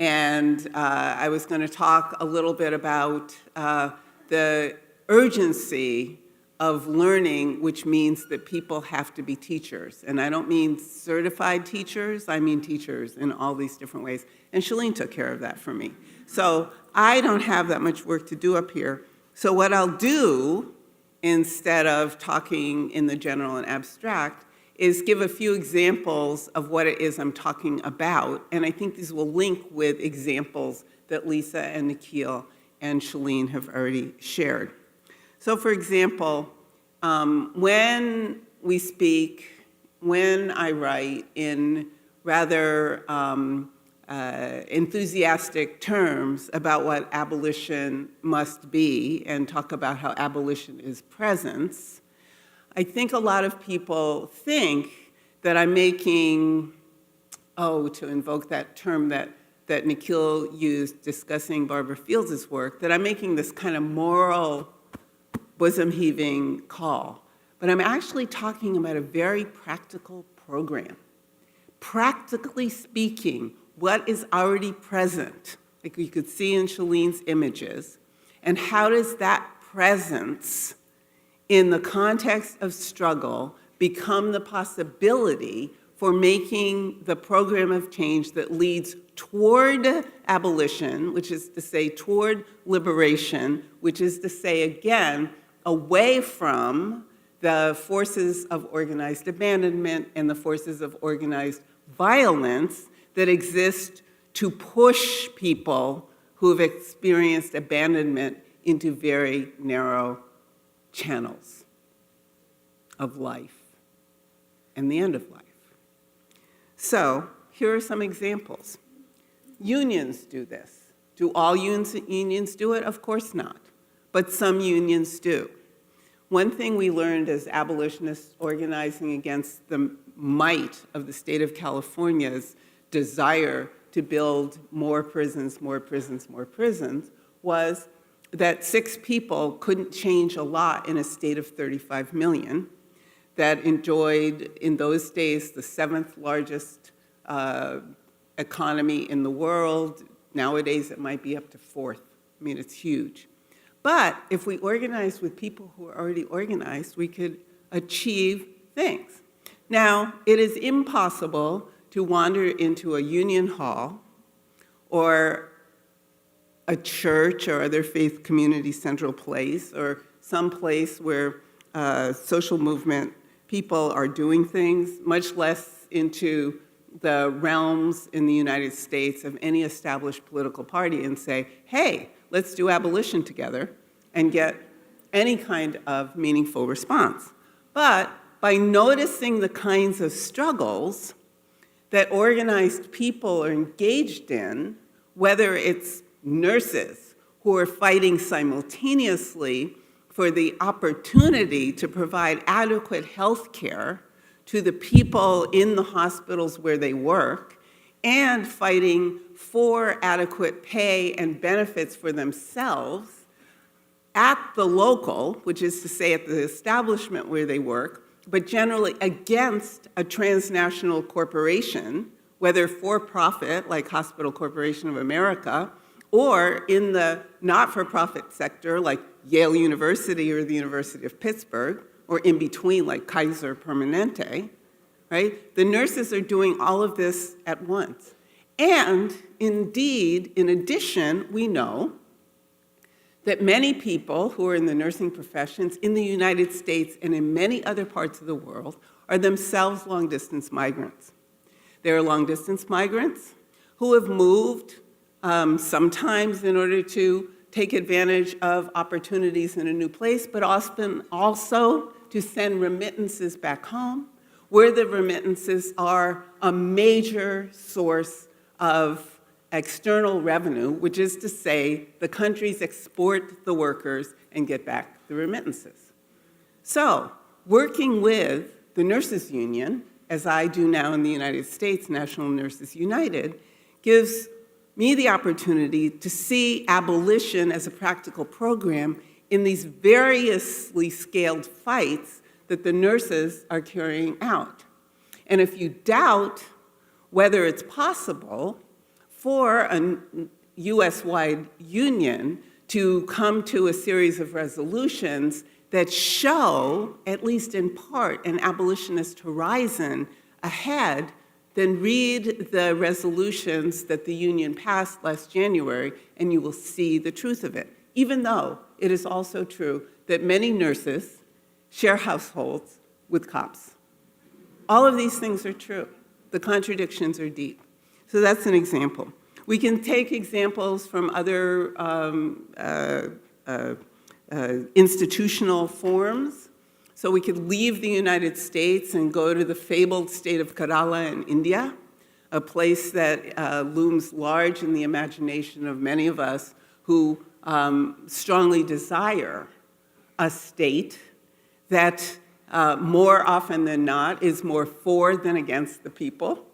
And I was going to talk a little bit about the urgency of learning, which means that people have to be teachers. And I don't mean certified teachers, I mean teachers in all these different ways. And Shalene took care of that for me. So I don't have that much work to do up here. So what I'll do, instead of talking in the general and abstract, is give a few examples of what it is I'm talking about. And I think these will link with examples that Lisa and Nikhil and Shalene have already shared. So for example, when we speak, when I write in rather enthusiastic terms about what abolition must be and talk about how abolition is presence, I think a lot of people think that I'm making, to invoke that term that Nikhil used discussing Barbara Fields' work, that I'm making this kind of moral bosom-heaving call. But I'm actually talking about a very practical program. Practically speaking, what is already present, like you could see in Shalene's images, and how does that presence in the context of struggle become the possibility for making the program of change that leads toward abolition, which is to say toward liberation, which is to say, again, away from the forces of organized abandonment and the forces of organized violence that exist to push people who have experienced abandonment into very narrow channels of life and the end of life. So here are some examples. Unions do this. Do all unions do it? Of course not. But some unions do. One thing we learned as abolitionists organizing against the might of the state of California's desire to build more prisons, more prisons, more prisons, was that 6 people couldn't change a lot in a state of 35 million that enjoyed, in those days, the 7th largest economy in the world. Nowadays, it might be up to 4th. I mean, it's huge. But if we organized with people who are already organized, we could achieve things. Now, it is impossible to wander into a union hall or a church or other faith community central place or some place where social movement people are doing things, much less into the realms in the United States of any established political party and say, hey, let's do abolition together and get any kind of meaningful response. But by noticing the kinds of struggles that organized people are engaged in, whether it's nurses who are fighting simultaneously for the opportunity to provide adequate health care to the people in the hospitals where they work, and fighting for adequate pay and benefits for themselves at the local, which is to say at the establishment where they work, but generally against a transnational corporation, whether for-profit, like Hospital Corporation of America, or in the not-for-profit sector, like Yale University or the University of Pittsburgh, or in between, like Kaiser Permanente, right? The nurses are doing all of this at once. And indeed, in addition, we know that many people who are in the nursing professions in the United States and in many other parts of the world are themselves long-distance migrants. They are long-distance migrants who have moved sometimes in order to take advantage of opportunities in a new place, but often also to send remittances back home, where the remittances are a major source of external revenue, which is to say the countries export the workers and get back the remittances. So, working with the Nurses Union, as I do now in the United States, National Nurses United, gives me the opportunity to see abolition as a practical program in these variously scaled fights that the nurses are carrying out. And if you doubt whether it's possible for a US-wide union to come to a series of resolutions that show, at least in part, an abolitionist horizon ahead, then read the resolutions that the union passed last January, and you will see the truth of it, even though it is also true that many nurses share households with cops. All of these things are true. The contradictions are deep. So that's an example. We can take examples from other institutional forms. So we could leave the United States and go to the fabled state of Kerala in India, a place that looms large in the imagination of many of us who strongly desire a state that more often than not is more for than against the people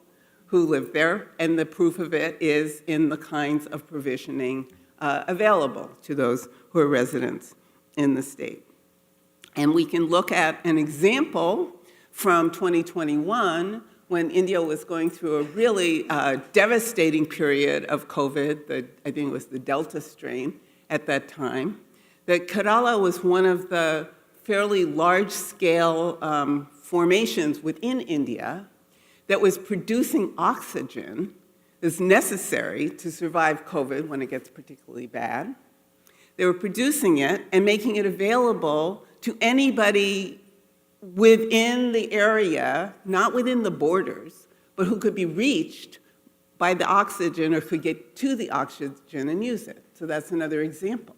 who live there, and the proof of it is in the kinds of provisioning available to those who are residents in the state. And we can look at an example from 2021 when India was going through a really devastating period of COVID, I think it was the Delta strain at that time, that Kerala was one of the fairly large-scale formations within India that was producing oxygen that's necessary to survive COVID when it gets particularly bad. They were producing it and making it available to anybody within the area, not within the borders, but who could be reached by the oxygen or could get to the oxygen and use it. So that's another example.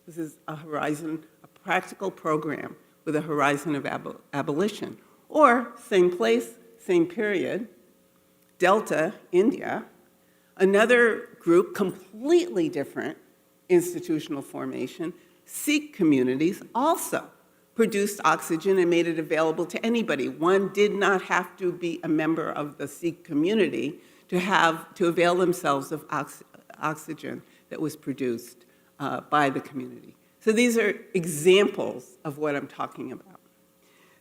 This is a horizon, a practical program with a horizon of abolition. Or same place, same period, Delta, India, another group, completely different institutional formation, Sikh communities also produced oxygen and made it available to anybody. One did not have to be a member of the Sikh community to avail themselves of oxygen that was produced by the community. So these are examples of what I'm talking about.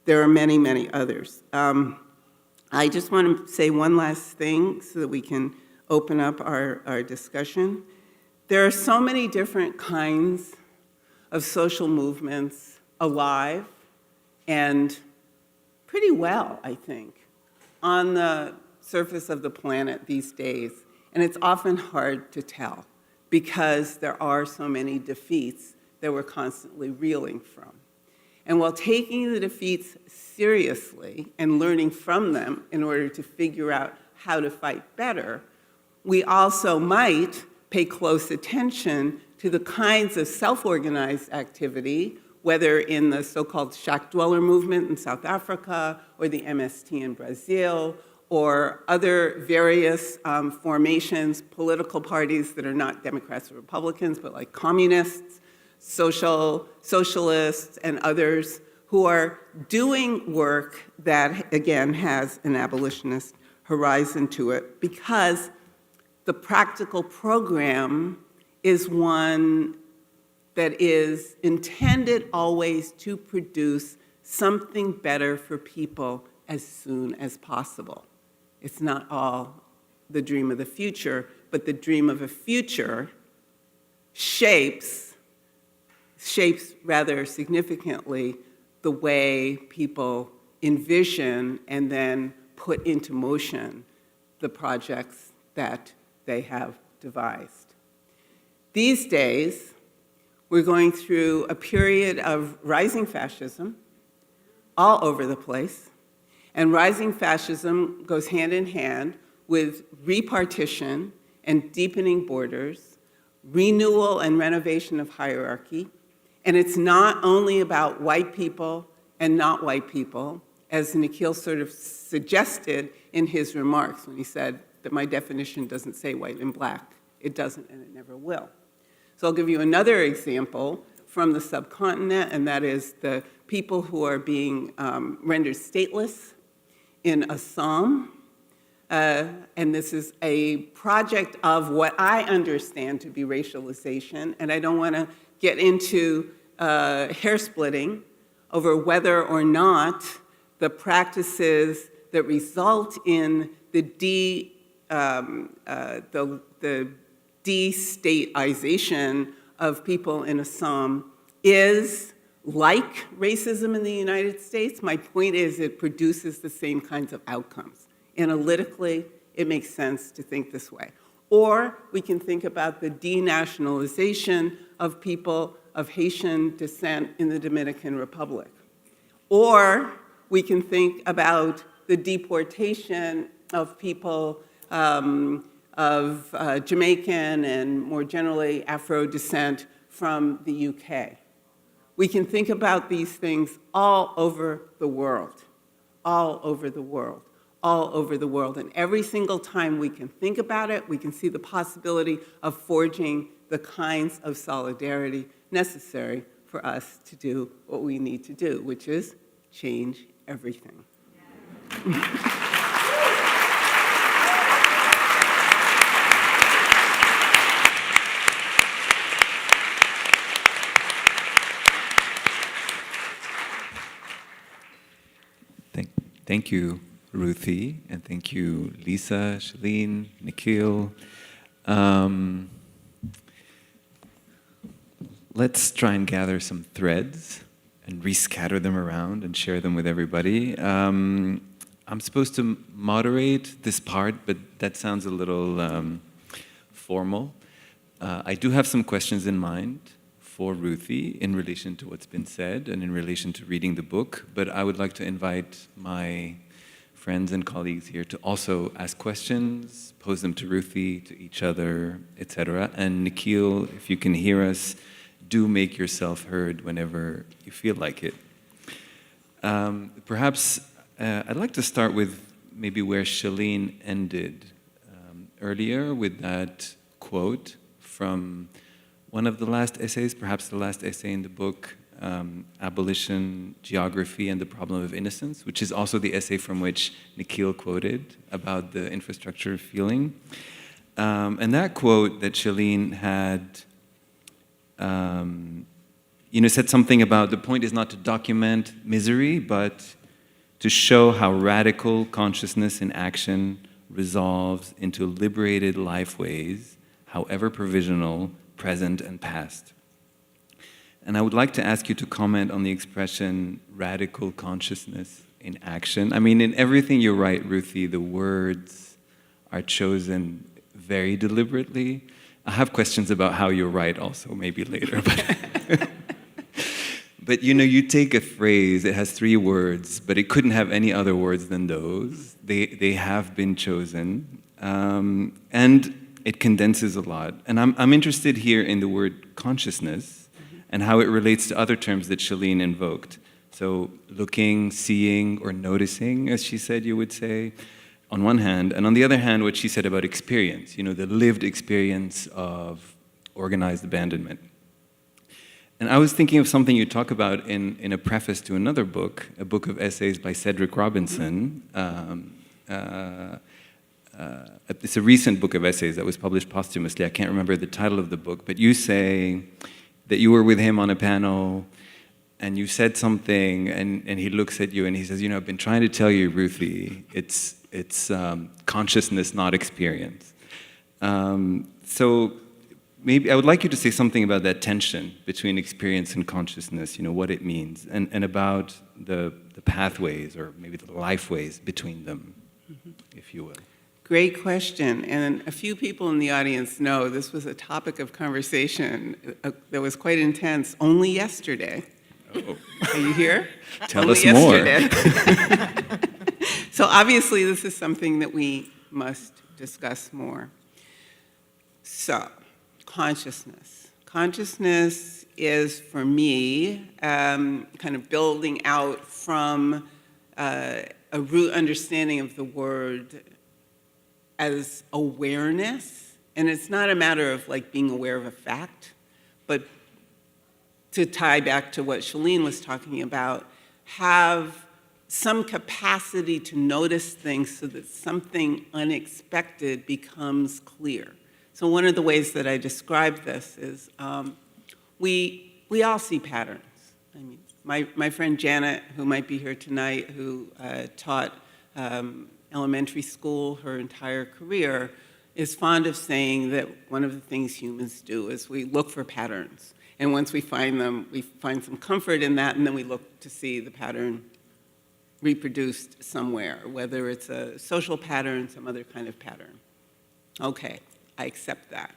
There are many, many others. I just want to say one last thing so that we can open up our discussion. There are so many different kinds of social movements alive and pretty well, I think, on the surface of the planet these days. And it's often hard to tell because there are so many defeats that we're constantly reeling from. And while taking the defeats seriously and learning from them in order to figure out how to fight better, we also might pay close attention to the kinds of self-organized activity, whether in the so-called shack dweller movement in South Africa or the MST in Brazil, or other various formations, political parties that are not Democrats or Republicans, but like communists, socialists, and others who are doing work that, again, has an abolitionist horizon to it, because the practical program is one that is intended always to produce something better for people as soon as possible. It's not all the dream of the future, but the dream of a future shapes rather significantly the way people envision and then put into motion the projects that they have devised. These days, we're going through a period of rising fascism all over the place, and rising fascism goes hand in hand with repartition and deepening borders, renewal and renovation of hierarchy, and it's not only about white people and not white people, as Nikhil sort of suggested in his remarks when he said that my definition doesn't say white and black. It doesn't, and it never will. So I'll give you another example from the subcontinent, and that is the people who are being rendered stateless in Assam. And this is a project of what I understand to be racialization, and I don't want to get into hair splitting over whether or not the practices that result in the de-stateization of people in Assam is like racism in the United States. My point is it produces the same kinds of outcomes. Analytically, it makes sense to think this way. Or we can think about the denationalization of people of Haitian descent in the Dominican Republic. Or we can think about the deportation of people of Jamaican and more generally Afro descent from the UK. We can think about these things all over the world, all over the world. all over the world. And every single time we can think about it, we can see the possibility of forging the kinds of solidarity necessary for us to do what we need to do, which is change everything. Thank you, Ruthie, and thank you, Lisa, Shalene, Nikhil. Let's try and gather some threads and rescatter them around and share them with everybody. I'm supposed to moderate this part, but that sounds a little formal. I do have some questions in mind for Ruthie in relation to what's been said and in relation to reading the book, but I would like to invite my friends and colleagues here to also ask questions, pose them to Ruthie, to each other, etc. And Nikhil, if you can hear us, do make yourself heard whenever you feel like it. Perhaps I'd like to start with maybe where Shalene ended earlier with that quote from one of the last essays, perhaps the last essay in the book, Abolition, Geography, and the Problem of Innocence, which is also the essay from which Nikhil quoted about the infrastructure of feeling. And that quote that Shalene had, said something about the point is not to document misery, but to show how radical consciousness in action resolves into liberated lifeways, however provisional, present and past. And I would like to ask you to comment on the expression radical consciousness in action. I mean, in everything you write, Ruthie, the words are chosen very deliberately. I have questions about how you write also, maybe later. But you take a phrase, it has 3 words, but it couldn't have any other words than those. They have been chosen. And it condenses a lot. And I'm interested here in the word consciousness and how it relates to other terms that Shalene invoked. So looking, seeing, or noticing, as she said you would say, on one hand. And on the other hand, what she said about experience, the lived experience of organized abandonment. And I was thinking of something you talk about in a preface to another book, a book of essays by Cedric Robinson. It's a recent book of essays that was published posthumously. I can't remember the title of the book, but you say that you were with him on a panel and you said something and he looks at you and he says, I've been trying to tell you, Ruthie, it's consciousness, not experience. So maybe I would like you to say something about that tension between experience and consciousness, what it means, and about the pathways or maybe the lifeways between them, if you will. Great question, and a few people in the audience know this was a topic of conversation that was quite intense only yesterday. Oh. Are you here? Tell only us more. Yesterday. So obviously this is something that we must discuss more. So, consciousness. Consciousness is, for me, kind of building out from a root understanding of the word as awareness, and it's not a matter of being aware of a fact, but to tie back to what Shalene was talking about, have some capacity to notice things so that something unexpected becomes clear. So one of the ways that I describe this is we all see patterns. I mean, my friend Janet, who might be here tonight, who taught elementary school her entire career, is fond of saying that one of the things humans do is we look for patterns. And once we find them, we find some comfort in that, and then we look to see the pattern reproduced somewhere, whether it's a social pattern, some other kind of pattern. Okay, I accept that.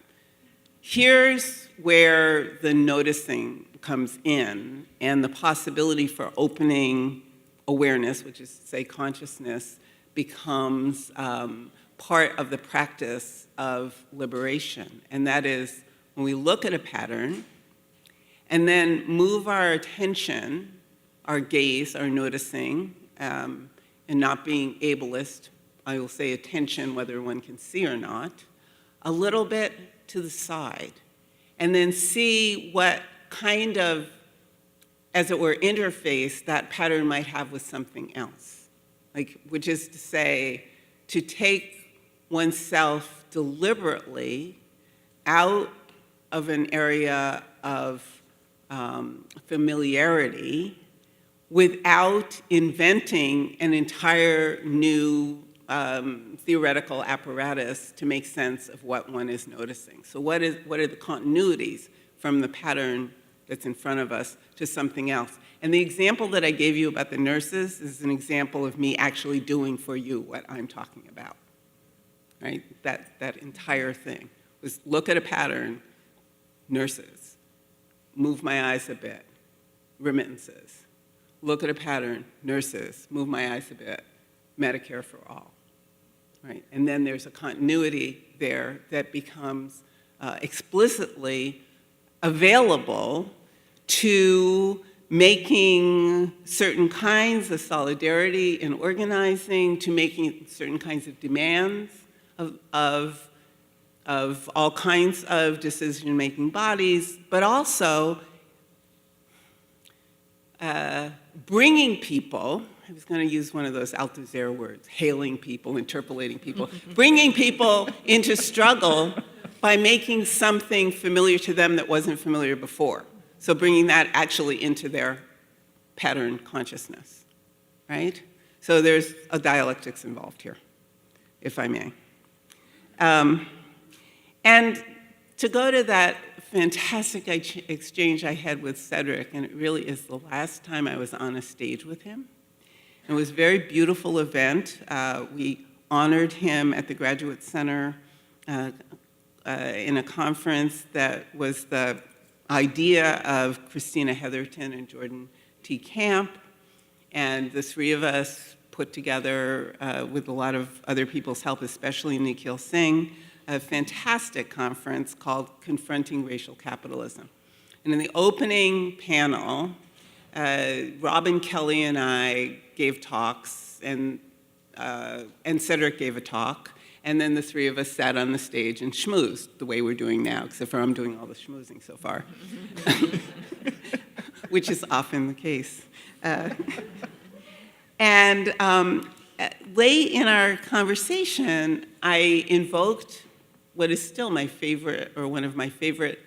Here's where the noticing comes in, and the possibility for opening awareness, which is, say, consciousness, becomes part of the practice of liberation. And that is when we look at a pattern and then move our attention, our gaze, our noticing, and not being ableist, I will say attention, whether one can see or not, a little bit to the side, and then see what kind of, as it were, interface that pattern might have with something else. Like, which is to say, to take oneself deliberately out of an area of familiarity without inventing an entire new theoretical apparatus to make sense of what one is noticing. So what are the continuities from the pattern that's in front of us to something else? And the example that I gave you about the nurses is an example of me actually doing for you what I'm talking about, right? That entire thing was look at a pattern, nurses, move my eyes a bit, remittances. Look at a pattern, nurses, move my eyes a bit, Medicare for all, right? And then there's a continuity there that becomes explicitly available to making certain kinds of solidarity in organizing, to making certain kinds of demands of all kinds of decision-making bodies, but also bringing people, I was going to use one of those Althusser words, hailing people, interpolating people, bringing people into struggle by making something familiar to them that wasn't familiar before. So bringing that actually into their pattern consciousness, right? So there's a dialectics involved here, if I may. And to go to that fantastic exchange I had with Cedric, and it really is the last time I was on a stage with him. It was a very beautiful event. We honored him at the Graduate Center in a conference that was the idea of Christina Heatherton and Jordan T. Camp, and the three of us put together, with a lot of other people's help, especially Nikhil Singh, a fantastic conference called Confronting Racial Capitalism. And in the opening panel, Robin Kelly and I gave talks, and Cedric gave a talk, and then the three of us sat on the stage and schmoozed the way we're doing now, except for I'm doing all the schmoozing so far, which is often the case. And late in our conversation, I invoked what is still my favorite, or one of my favorite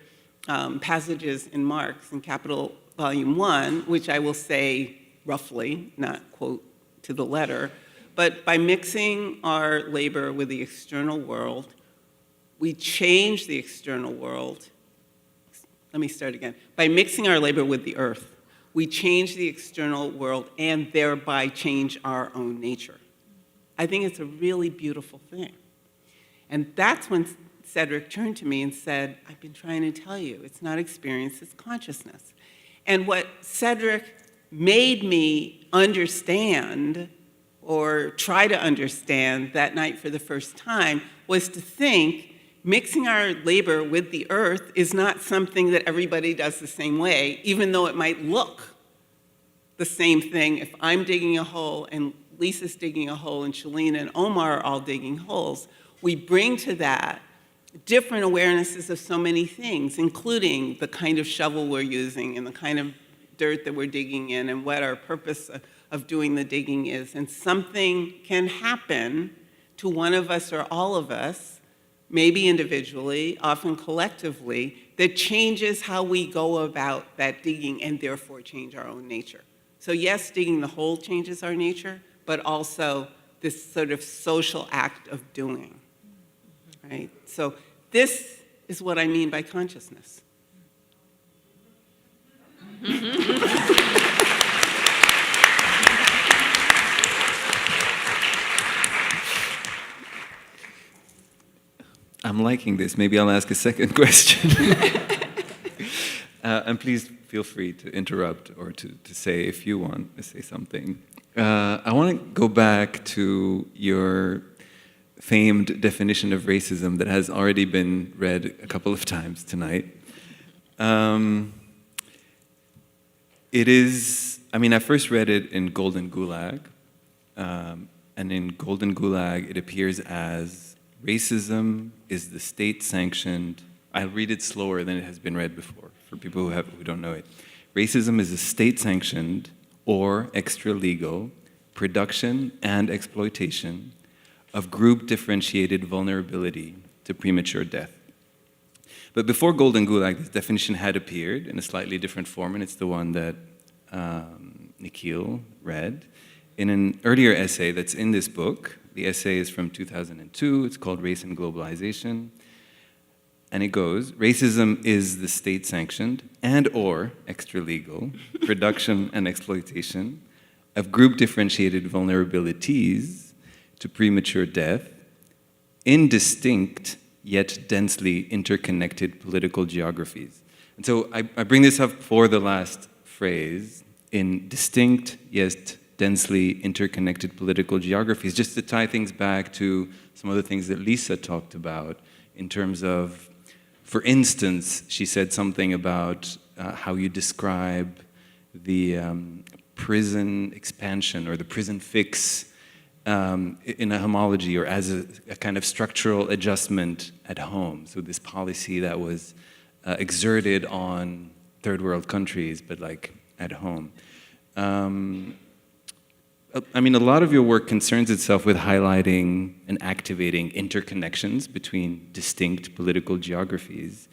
passages in Marx, in Capital Volume 1, which I will say roughly, not quote to the letter, but by mixing our labor with the external world, we change the external world. Let me start again. By mixing our labor with the earth, we change the external world and thereby change our own nature. I think it's a really beautiful thing. And that's when Cedric turned to me and said, I've been trying to tell you, it's not experience, it's consciousness. And what Cedric made me understand, or try to understand that night for the first time, was to think mixing our labor with the earth is not something that everybody does the same way, even though it might look the same thing if I'm digging a hole and Lisa's digging a hole and Shalene and Omar are all digging holes. We bring to that different awarenesses of so many things, including the kind of shovel we're using and the kind of dirt that we're digging in and what our purpose of doing the digging is. And something can happen to one of us or all of us, maybe individually, often collectively, that changes how we go about that digging and therefore change our own nature. So yes, digging the hole changes our nature, but also this sort of social act of doing, right? So this is what I mean by consciousness. I'm liking this. Maybe I'll ask a second question. And please feel free to interrupt or to say if you want to say something. I want to go back to your famed definition of racism that has already been read a couple of times tonight. It is, I mean, I first read it in Golden Gulag, and in Golden Gulag, it appears as racism is the state-sanctioned. I'll read it slower than it has been read before for people who don't know it. Racism is a state-sanctioned or extra-legal production and exploitation of group-differentiated vulnerability to premature death. But before Golden Gulag, this definition had appeared in a slightly different form, and it's the one that Nikhil read. In an earlier essay that's in this book, the essay is from 2002, it's called Race and Globalization, and it goes, racism is the state-sanctioned and or extra-legal production and exploitation of group-differentiated vulnerabilities to premature death in distinct yet densely interconnected political geographies. And so I bring this up for the last phrase, in distinct yet densely interconnected political geographies, just to tie things back to some of the things that Lisa talked about in terms of, for instance, she said something about how you describe the prison expansion or the prison fix in a homology or as a kind of structural adjustment at home. So this policy that was exerted on third world countries, but like at home. I mean, a lot of your work concerns itself with highlighting and activating interconnections between distinct political geographies.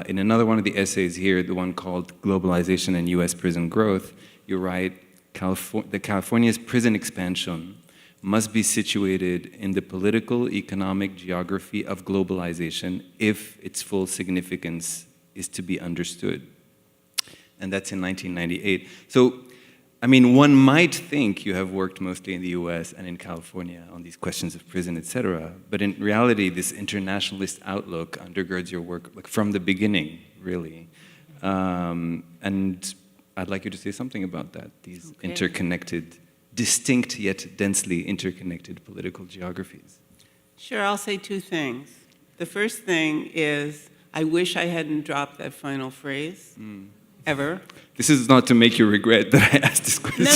In another one of the essays here, the one called Globalization and U.S. Prison Growth, you write, California's prison expansion must be situated in the political economic geography of globalization if its full significance is to be understood. And that's in 1998. So, I mean, one might think you have worked mostly in the US and in California on these questions of prison, et cetera, but in reality, this internationalist outlook undergirds your work like, from the beginning, really. And I'd like you to say something about that, these interconnected, distinct yet densely interconnected political geographies. Sure, I'll say two things. The first thing is, I wish I hadn't dropped that final phrase, ever. This is not to make you regret that I asked this question. No.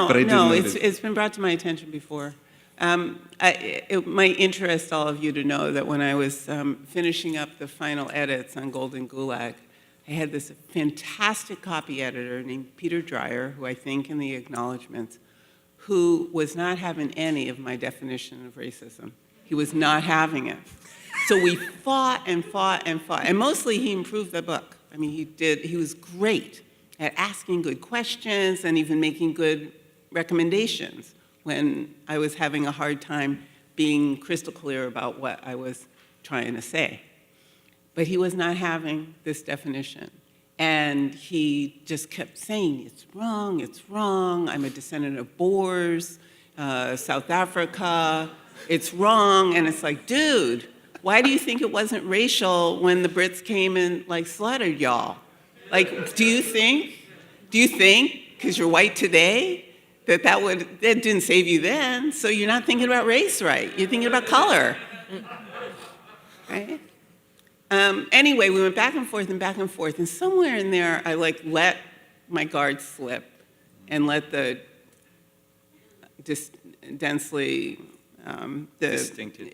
But I did no, notice. it's been brought to my attention before. It might interest all of you to know that when I was finishing up the final edits on Golden Gulag, I had this fantastic copy editor named Peter Dreyer, who I thank in the acknowledgments, who was not having any of my definition of racism. He was not having it. So we fought and fought and fought, and mostly he improved the book. I mean, he was great at asking good questions and even making good recommendations when I was having a hard time being crystal clear about what I was trying to say. But he was not having this definition. And he just kept saying, it's wrong, I'm a descendant of Boers, South Africa, it's wrong. And it's like, dude, why do you think it wasn't racial when the Brits came and like slaughtered y'all? Like, do you think, because you're white today, that didn't save you then, so you're not thinking about race right, you're thinking about color, right? Anyway, we went back and forth, and somewhere in there, I like let my guard slip and let the densely interconnected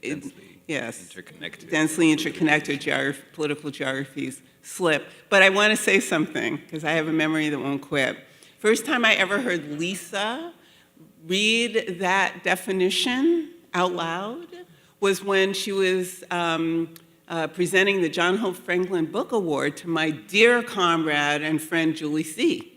political geographies slip. But I want to say something, because I have a memory that won't quit. First time I ever heard Lisa read that definition out loud was when she was presenting the John Hope Franklin Book Award to my dear comrade and friend Julie C.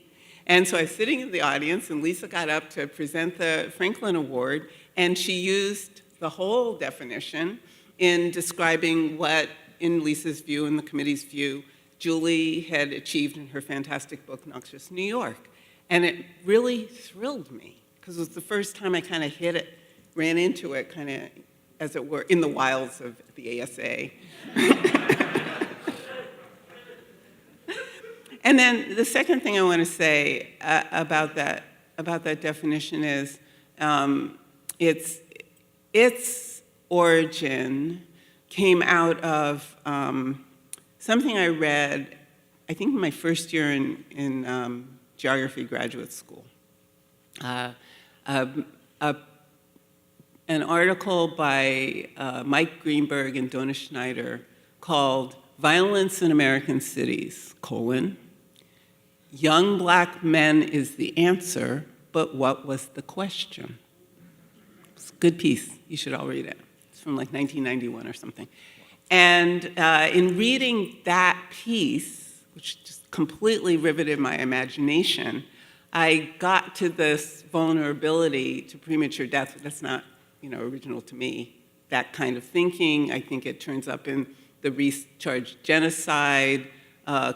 And so I was sitting in the audience, and Lisa got up to present the Franklin Award, and she used the whole definition in describing what, in Lisa's view and the committee's view, Julie had achieved in her fantastic book, Noxious New York. And it really thrilled me, because it was the first time I kind of hit it, ran into it, kind of, as it were, in the wilds of the ASA. And then the second thing I want to say about that definition is its origin came out of something I read, I think in my first year in geography graduate school. A an article by Mike Greenberg and Donna Schneider called Violence in American Cities, Young Black Men is the answer, but what was the question? It's a good piece. You should all read it. It's from like 1991 or something. And in reading that piece, which just completely riveted my imagination, I got to this vulnerability to premature death. That's not, original to me, that kind of thinking. I think it turns up in the recharged genocide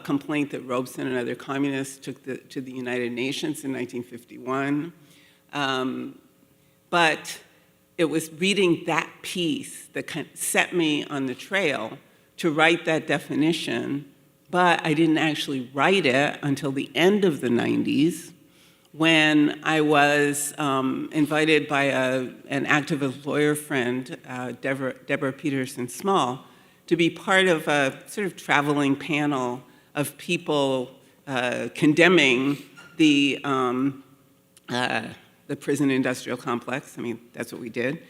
complaint that Robeson and other communists took to the United Nations in 1951. But it was reading that piece that kind of set me on the trail to write that definition, but I didn't actually write it until the end of the 90s, when I was invited by an activist lawyer friend, Deborah Peterson Small, to be part of a sort of traveling panel of people condemning the prison industrial complex. I mean, that's what we did.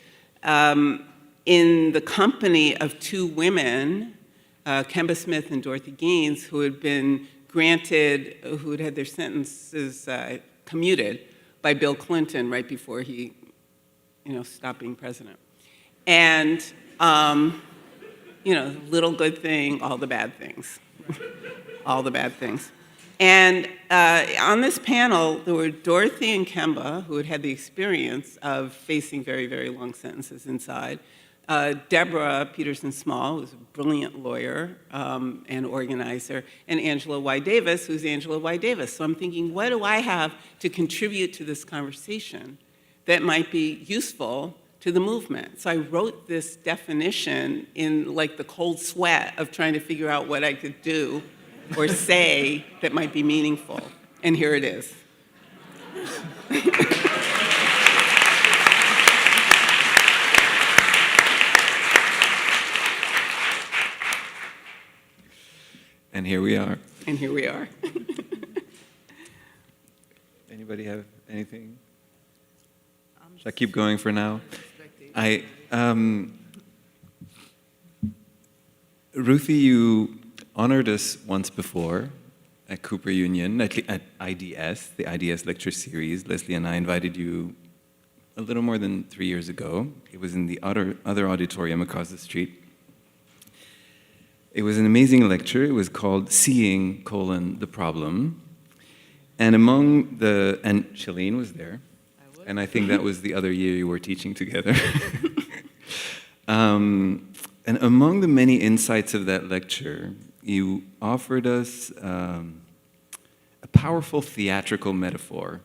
In the company of two women, Kemba Smith and Dorothy Gaines, who had been granted, who had had their sentences commuted by Bill Clinton right before he, stopped being president. And, little good thing, all the bad things. All the bad things. And on this panel, there were Dorothy and Kemba, who had had the experience of facing very, very long sentences inside. Deborah Peterson Small, who's a brilliant lawyer and organizer, and Angela Y. Davis, who's Angela Y. Davis. So I'm thinking, what do I have to contribute to this conversation that might be useful to the movement? So I wrote this definition in like the cold sweat of trying to figure out what I could do or say that might be meaningful. And here it is. And here we are. And here we are. Anybody have anything? Should I keep going for now? Ruthie, you honored us once before at Cooper Union, at IDS, the IDS Lecture Series. Leslie and I invited you a little more than 3 years ago. It was in the other auditorium across the street. It was an amazing lecture. It was called Seeing, the Problem. And and Shalene was there. And I think that was the other year you were teaching together. And among the many insights of that lecture, you offered us a powerful theatrical metaphor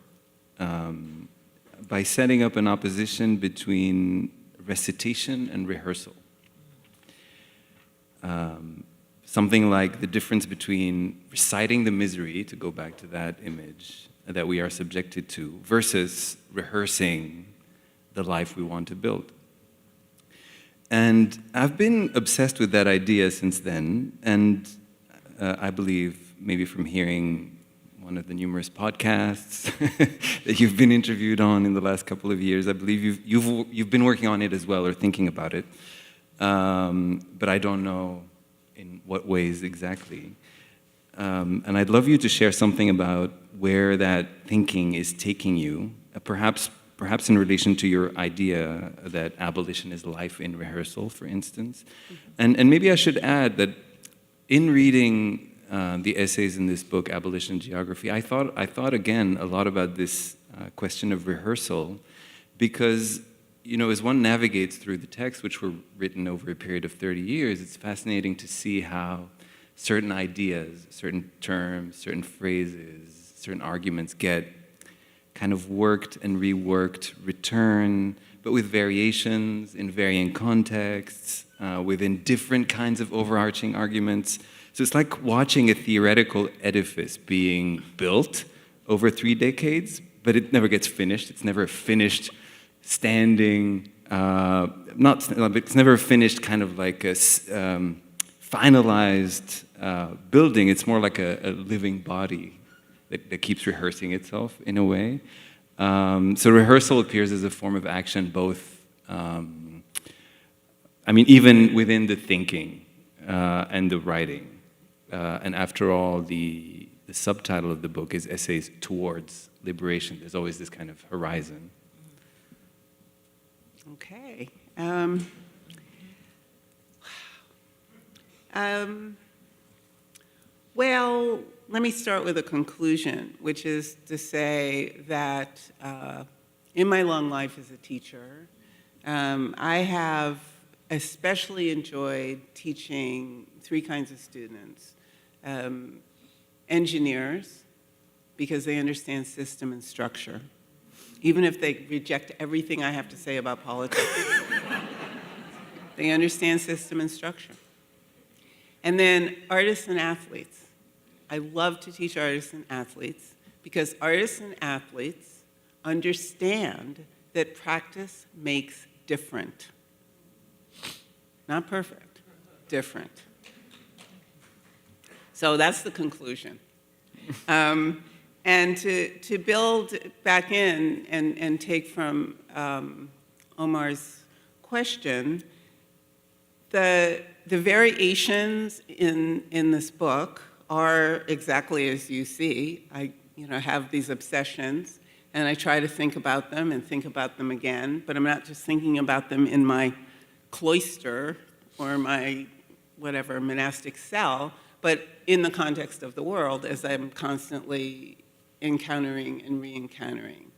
by setting up an opposition between recitation and rehearsal. Something like the difference between reciting the misery, to go back to that image, that we are subjected to, versus rehearsing the life we want to build. And I've been obsessed with that idea since then, and I believe, maybe from hearing one of the numerous podcasts that you've been interviewed on in the last couple of years, I believe you've been working on it as well, or thinking about it, but I don't know in what ways exactly. And I'd love you to share something about where that thinking is taking you, perhaps in relation to your idea that abolition is life in rehearsal, for instance. And maybe I should add that in reading the essays in this book, Abolition Geography, I thought again a lot about this question of rehearsal, because as one navigates through the texts, which were written over a period of 30 years, it's fascinating to see how certain ideas, certain terms, certain phrases, certain arguments get kind of worked and reworked, return, but with variations in varying contexts, within different kinds of overarching arguments. So it's like watching a theoretical edifice being built over 3 decades, but it never gets finished. It's never a finished standing, it's never a finished kind of like a finalized building. It's more like a living body that keeps rehearsing itself in a way. So rehearsal appears as a form of action, both I mean, even within the thinking and the writing. And after all, the subtitle of the book is Essays Towards Liberation. There's always this kind of horizon. Okay. Well, let me start with a conclusion, which is to say that in my long life as a teacher, I have especially enjoyed teaching three kinds of students. Engineers, because they understand system and structure, even if they reject everything I have to say about politics. They understand system and structure. And then artists and athletes. I love to teach artists and athletes because artists and athletes understand that practice makes different. Not perfect, different. So that's the conclusion. And to build back in and take from Omar's question, the variations in this book are exactly as you see. I have these obsessions, and I try to think about them and think about them again, but I'm not just thinking about them in my cloister or my whatever monastic cell, but in the context of the world as I'm constantly encountering and re-encountering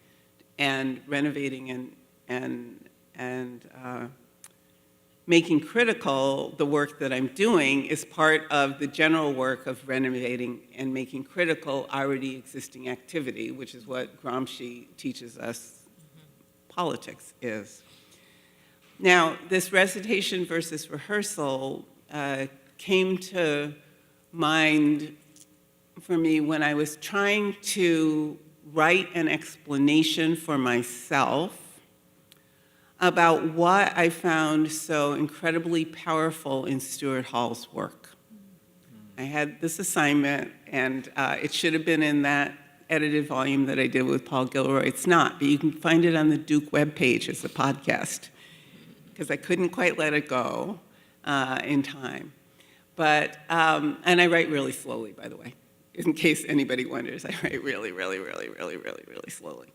and renovating and making critical the work that I'm doing is part of the general work of renovating and making critical already existing activity, which is what Gramsci teaches us politics is. Now, this recitation versus rehearsal came to mind for me when I was trying to write an explanation for myself about what I found so incredibly powerful in Stuart Hall's work. I had this assignment, and it should have been in that edited volume that I did with Paul Gilroy. It's not, but you can find it on the Duke webpage as a podcast, because I couldn't quite let it go in time. But, and I write really slowly, by the way, in case anybody wonders. I write really, really, really, really, really, really slowly.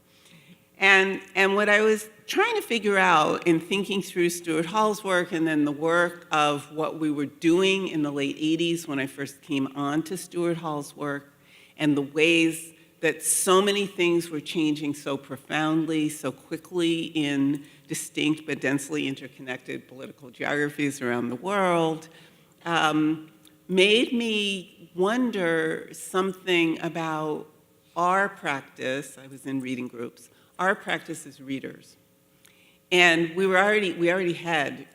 And what I was trying to figure out in thinking through Stuart Hall's work and then the work of what we were doing in the late 80s when I first came on to Stuart Hall's work, and the ways that so many things were changing so profoundly, so quickly in distinct but densely interconnected political geographies around the world, made me wonder something about our practice. I was in reading groups. Our practice as readers. And we already had,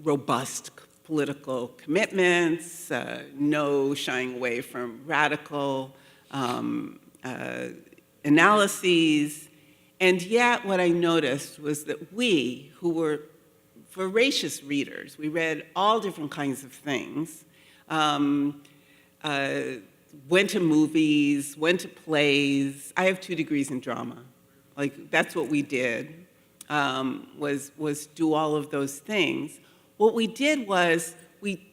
robust political commitments, no shying away from radical analyses. And yet what I noticed was that we, who were voracious readers, we read all different kinds of things, went to movies, went to plays. I have 2 degrees in drama. Like, that's what we did, was do all of those things. What we did was we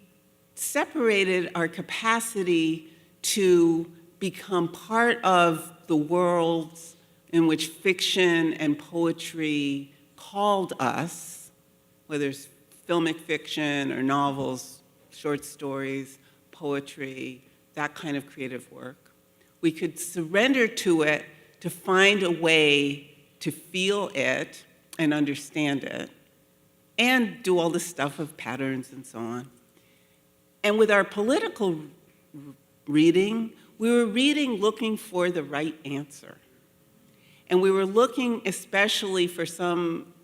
separated our capacity to become part of the worlds in which fiction and poetry called us, whether it's filmic fiction or novels, short stories, poetry, that kind of creative work. We could surrender to it to find a way to feel it and understand it, and do all this stuff of patterns and so on. And with our political reading, we were reading looking for the right answer. And we were looking especially for some,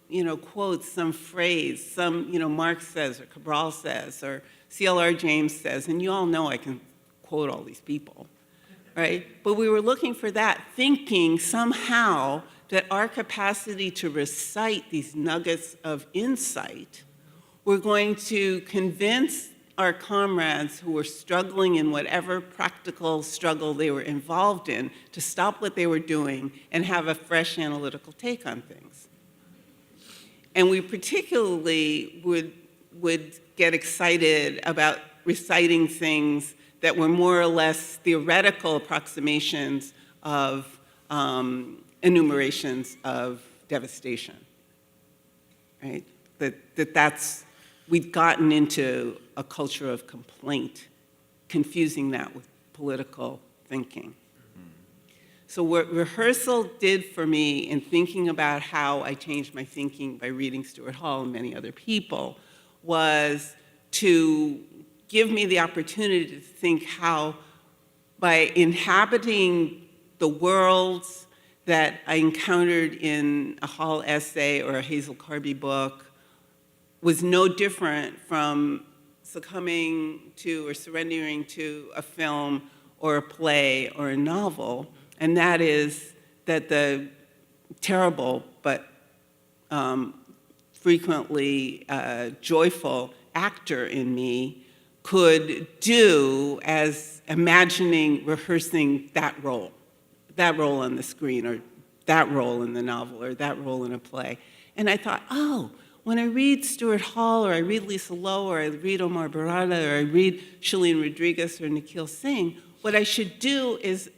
quotes, some phrase, some, Marx says, or Cabral says, or C.L.R. James says, and you all know I can quote all these people. Right? But we were looking for that, thinking somehow that our capacity to recite these nuggets of insight were going to convince our comrades who were struggling in whatever practical struggle they were involved in to stop what they were doing and have a fresh analytical take on things. And we particularly would get excited about reciting things that were more or less theoretical approximations of enumerations of devastation, right? We'd gotten into a culture of complaint, confusing that with political thinking. So what rehearsal did for me in thinking about how I changed my thinking by reading Stuart Hall and many other people was to give me the opportunity to think how by inhabiting the worlds that I encountered in a Hall essay or a Hazel Carby book was no different from succumbing to or surrendering to a film or a play or a novel, and that is that the terrible but frequently joyful actor in me could do as imagining, rehearsing that role on the screen, or that role in the novel, or that role in a play. And I thought, oh, when I read Stuart Hall, or I read Lisa Lowe, or I read Omar Berrada, or I read Shalene Rodriguez or Nikhil Singh, what I should do is,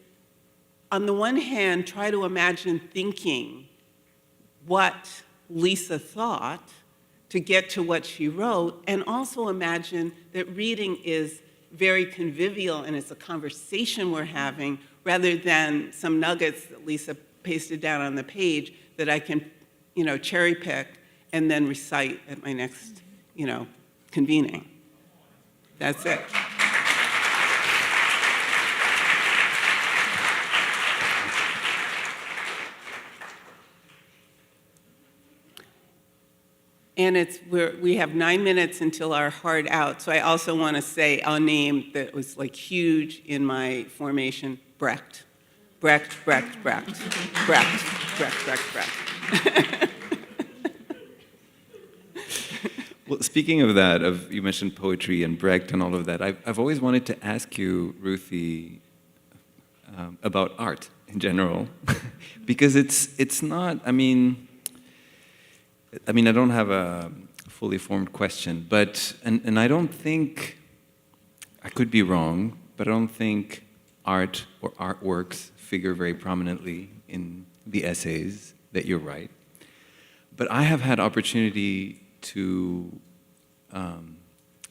on the one hand, try to imagine thinking what Lisa thought to get to what she wrote, and also imagine that reading is very convivial and it's a conversation we're having rather than some nuggets that Lisa pasted down on the page that I can, cherry pick and then recite at my next, convening. That's it. And we have 9 minutes until our hard out. So I also want to say a name that was like huge in my formation, Brecht. Brecht. Well, speaking of that, you mentioned poetry and Brecht and all of that, I've always wanted to ask you, Ruthie, about art in general, because it's not, I mean, I don't have a fully formed question, but, and I don't think, I could be wrong, but I don't think art or artworks figure very prominently in the essays that you write. But I have had opportunity to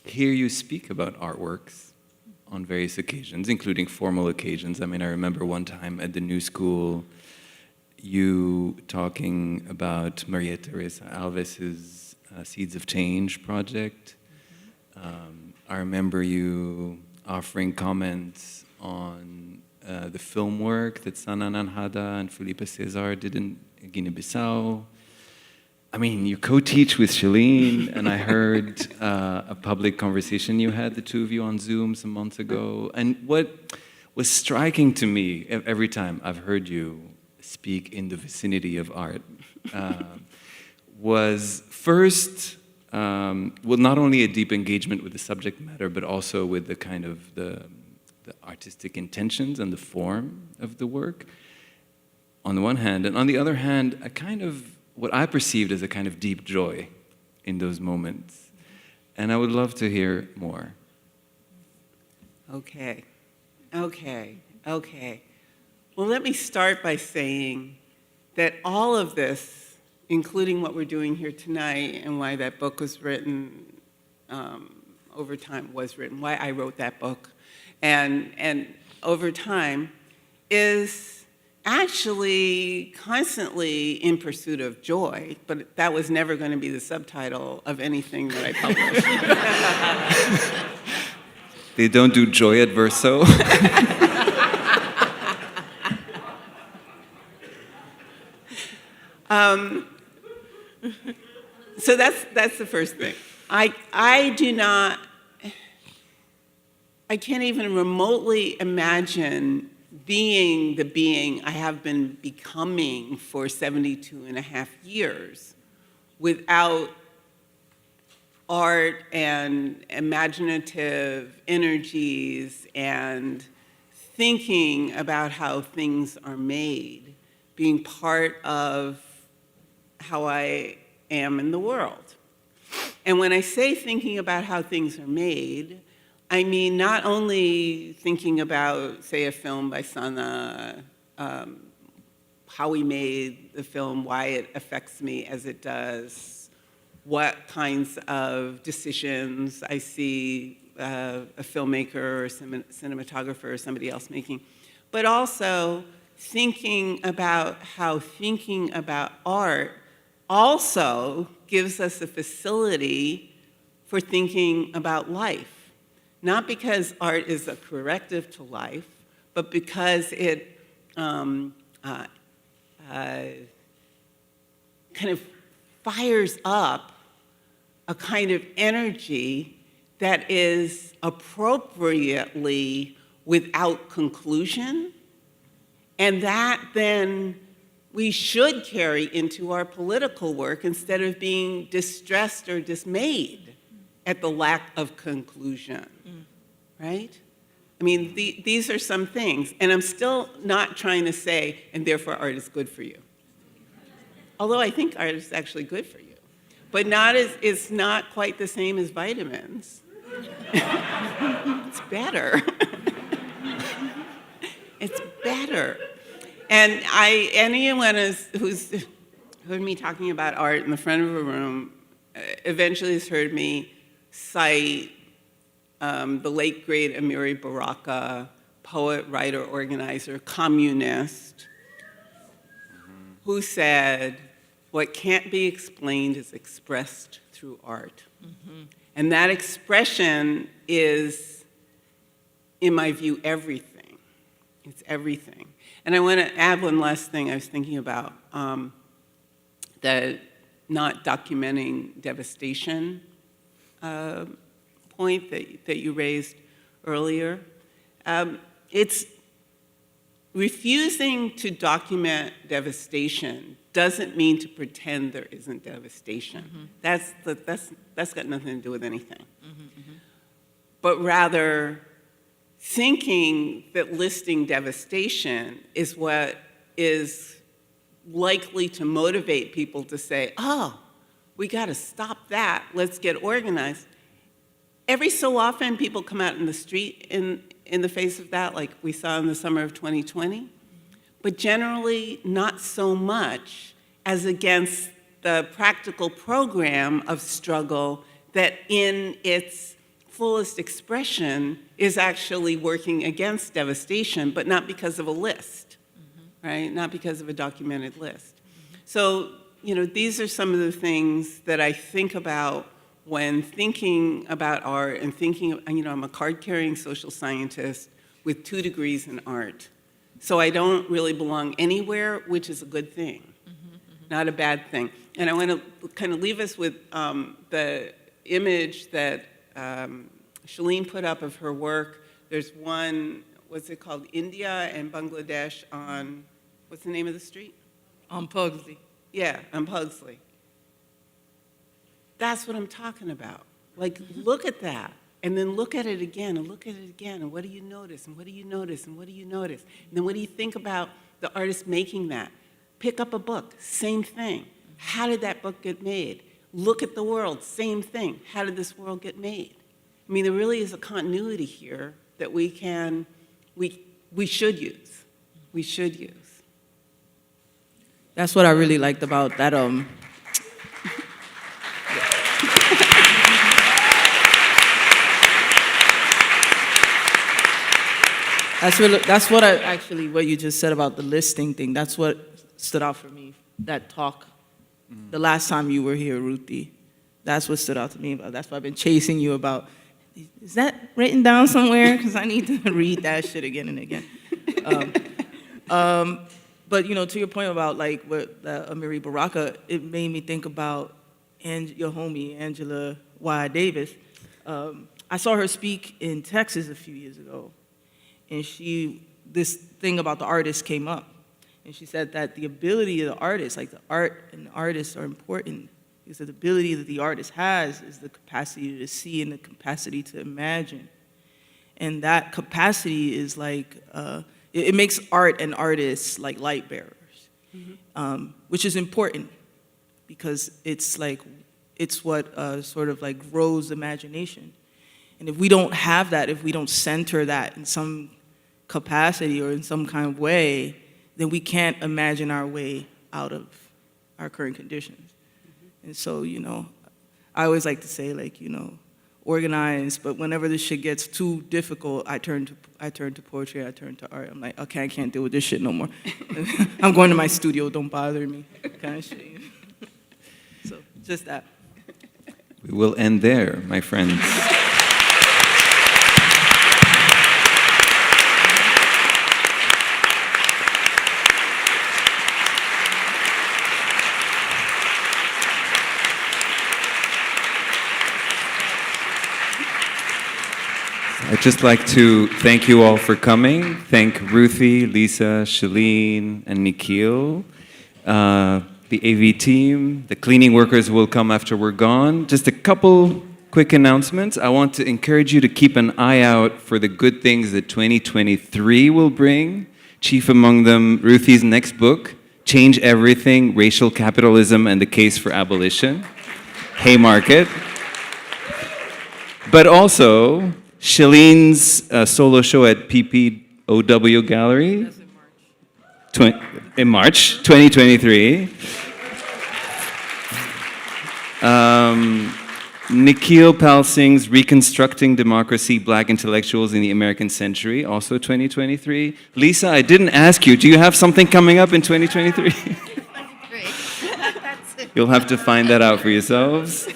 hear you speak about artworks on various occasions, including formal occasions. I remember one time at the New School, you talking about Maria Teresa Alves's Seeds of Change project. I remember you offering comments on the film work that Sana Nanhada and Felipe Cesar did in Guinea-Bissau. You co-teach with Shalene, and I heard a public conversation you had, the two of you, on Zoom some months ago. And what was striking to me every time I've heard you speak in the vicinity of art was first, not only a deep engagement with the subject matter, but also with the kind of the artistic intentions and the form of the work, on the one hand. And on the other hand, a kind of, what I perceived as a kind of deep joy in those moments. And I would love to hear more. Okay. Well, let me start by saying that all of this, including what we're doing here tonight and why that book was written, over time was written, why I wrote that book, and over time, is actually constantly in pursuit of joy, but that was never going to be the subtitle of anything that I published. They don't do joy at Verso? So that's the first thing. I can't even remotely imagine being the being I have been becoming for 72 and a half years without art and imaginative energies and thinking about how things are made, being part of how I am in the world. And when I say thinking about how things are made, I mean not only thinking about, say, a film by Sana, how we made the film, why it affects me as it does, what kinds of decisions I see a filmmaker or a cinematographer or somebody else making, but also thinking about how thinking about art also gives us a facility for thinking about life. Not because art is a corrective to life, but because it kind of fires up a kind of energy that is appropriately without conclusion, and that then we should carry into our political work instead of being distressed or dismayed at the lack of conclusion, right? I mean, these are some things, and I'm still not trying to say, and therefore art is good for you. Although I think art is actually good for you, but it's not quite the same as vitamins. It's better. It's better. And anyone who's heard me talking about art in the front of a room eventually has heard me cite the late, great Amiri Baraka, poet, writer, organizer, communist, who said, "What can't be explained is expressed through art." And that expression is, in my view, everything. It's everything. And I want to add one last thing I was thinking about, the not documenting devastation point that you raised earlier. It's refusing to document devastation doesn't mean to pretend there isn't devastation. That's got nothing to do with anything. But rather, thinking that listing devastation is what is likely to motivate people to say, oh, we got to stop that, let's get organized. Every so often, people come out in the street in the face of that, like we saw in the summer of 2020, but generally not so much as against the practical program of struggle that in its fullest expression is actually working against devastation, but not because of a list, right? Not because of a documented list. So, these are some of the things that I think about when thinking about art and thinking, I'm a card-carrying social scientist with 2 degrees in art. So I don't really belong anywhere, which is a good thing, not a bad thing. And I want to kind of leave us with the image that Shalene put up of her work. There's one, what's it called, India and Bangladesh on, what's the name of the street? On Pugsley. Yeah, on Pugsley. That's what I'm talking about. Like, look at that, and then look at it again, and look at it again, and what do you notice, and what do you notice, and what do you notice? And then what do you think about the artist making that? Pick up a book, same thing. How did that book get made? Look at the world, same thing. How did this world get made? I mean, there really is a continuity here that we should use. We should use. That's what I really liked about that. That's what you just said about the listing thing. That's what stood out for me. That talk, the last time you were here, Ruthie. That's what stood out to me. That's why I've been chasing you about. Is that written down somewhere? Because I need to read that shit again and again. But to your point about like what Amiri Baraka, it made me think about your homie Angela Y. Davis. I saw her speak in Texas a few years ago, and this thing about the artist came up, and she said that the ability of the artist, like the art and the artists, are important because the ability that the artist has is the capacity to see and the capacity to imagine, and that capacity is like. It makes art and artists like light bearers, which is important. because it's what sort of like grows imagination. And if we don't have that, if we don't center that in some capacity or in some kind of way, then we can't imagine our way out of our current conditions. And so, I always like to say, like, organize, but whenever this shit gets too difficult, I turn to poetry, I turn to art. I'm like, okay, I can't deal with this shit no more. I'm going to my studio, don't bother me, kind of shit. So, just that. We will end there, my friends. I'd just like to thank you all for coming. Thank Ruthie, Lisa, Shalene, and Nikhil. The AV team, the cleaning workers will come after we're gone. Just a couple quick announcements. I want to encourage you to keep an eye out for the good things that 2023 will bring. Chief among them, Ruthie's next book, Change Everything, Racial Capitalism and the Case for Abolition. Haymarket. But also, Shalene's solo show at PPOW Gallery. That's in March. In March 2023. Nikhil Pal Singh's Reconstructing Democracy, Black Intellectuals in the American Century, also 2023. Lisa, I didn't ask you, do you have something coming up in 2023? You'll have to find that out for yourselves.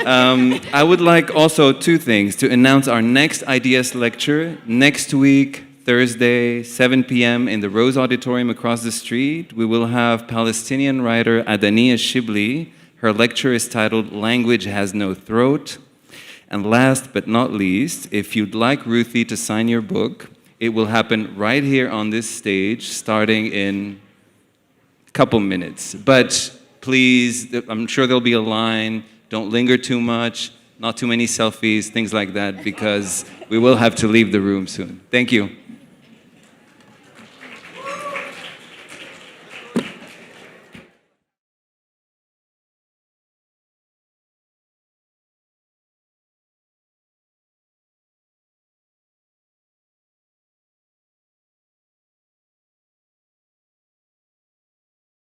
I would like also two things: to announce our next IDS lecture next week, Thursday, 7 p.m. in the Rose Auditorium across the street. We will have Palestinian writer Adania Shibli. Her lecture is titled Language Has No Throat. And last but not least, if you'd like Ruthie to sign your book, it will happen right here on this stage starting in a couple minutes. But please, I'm sure there'll be a line. Don't linger too much, not too many selfies, things like that, because we will have to leave the room soon. Thank you.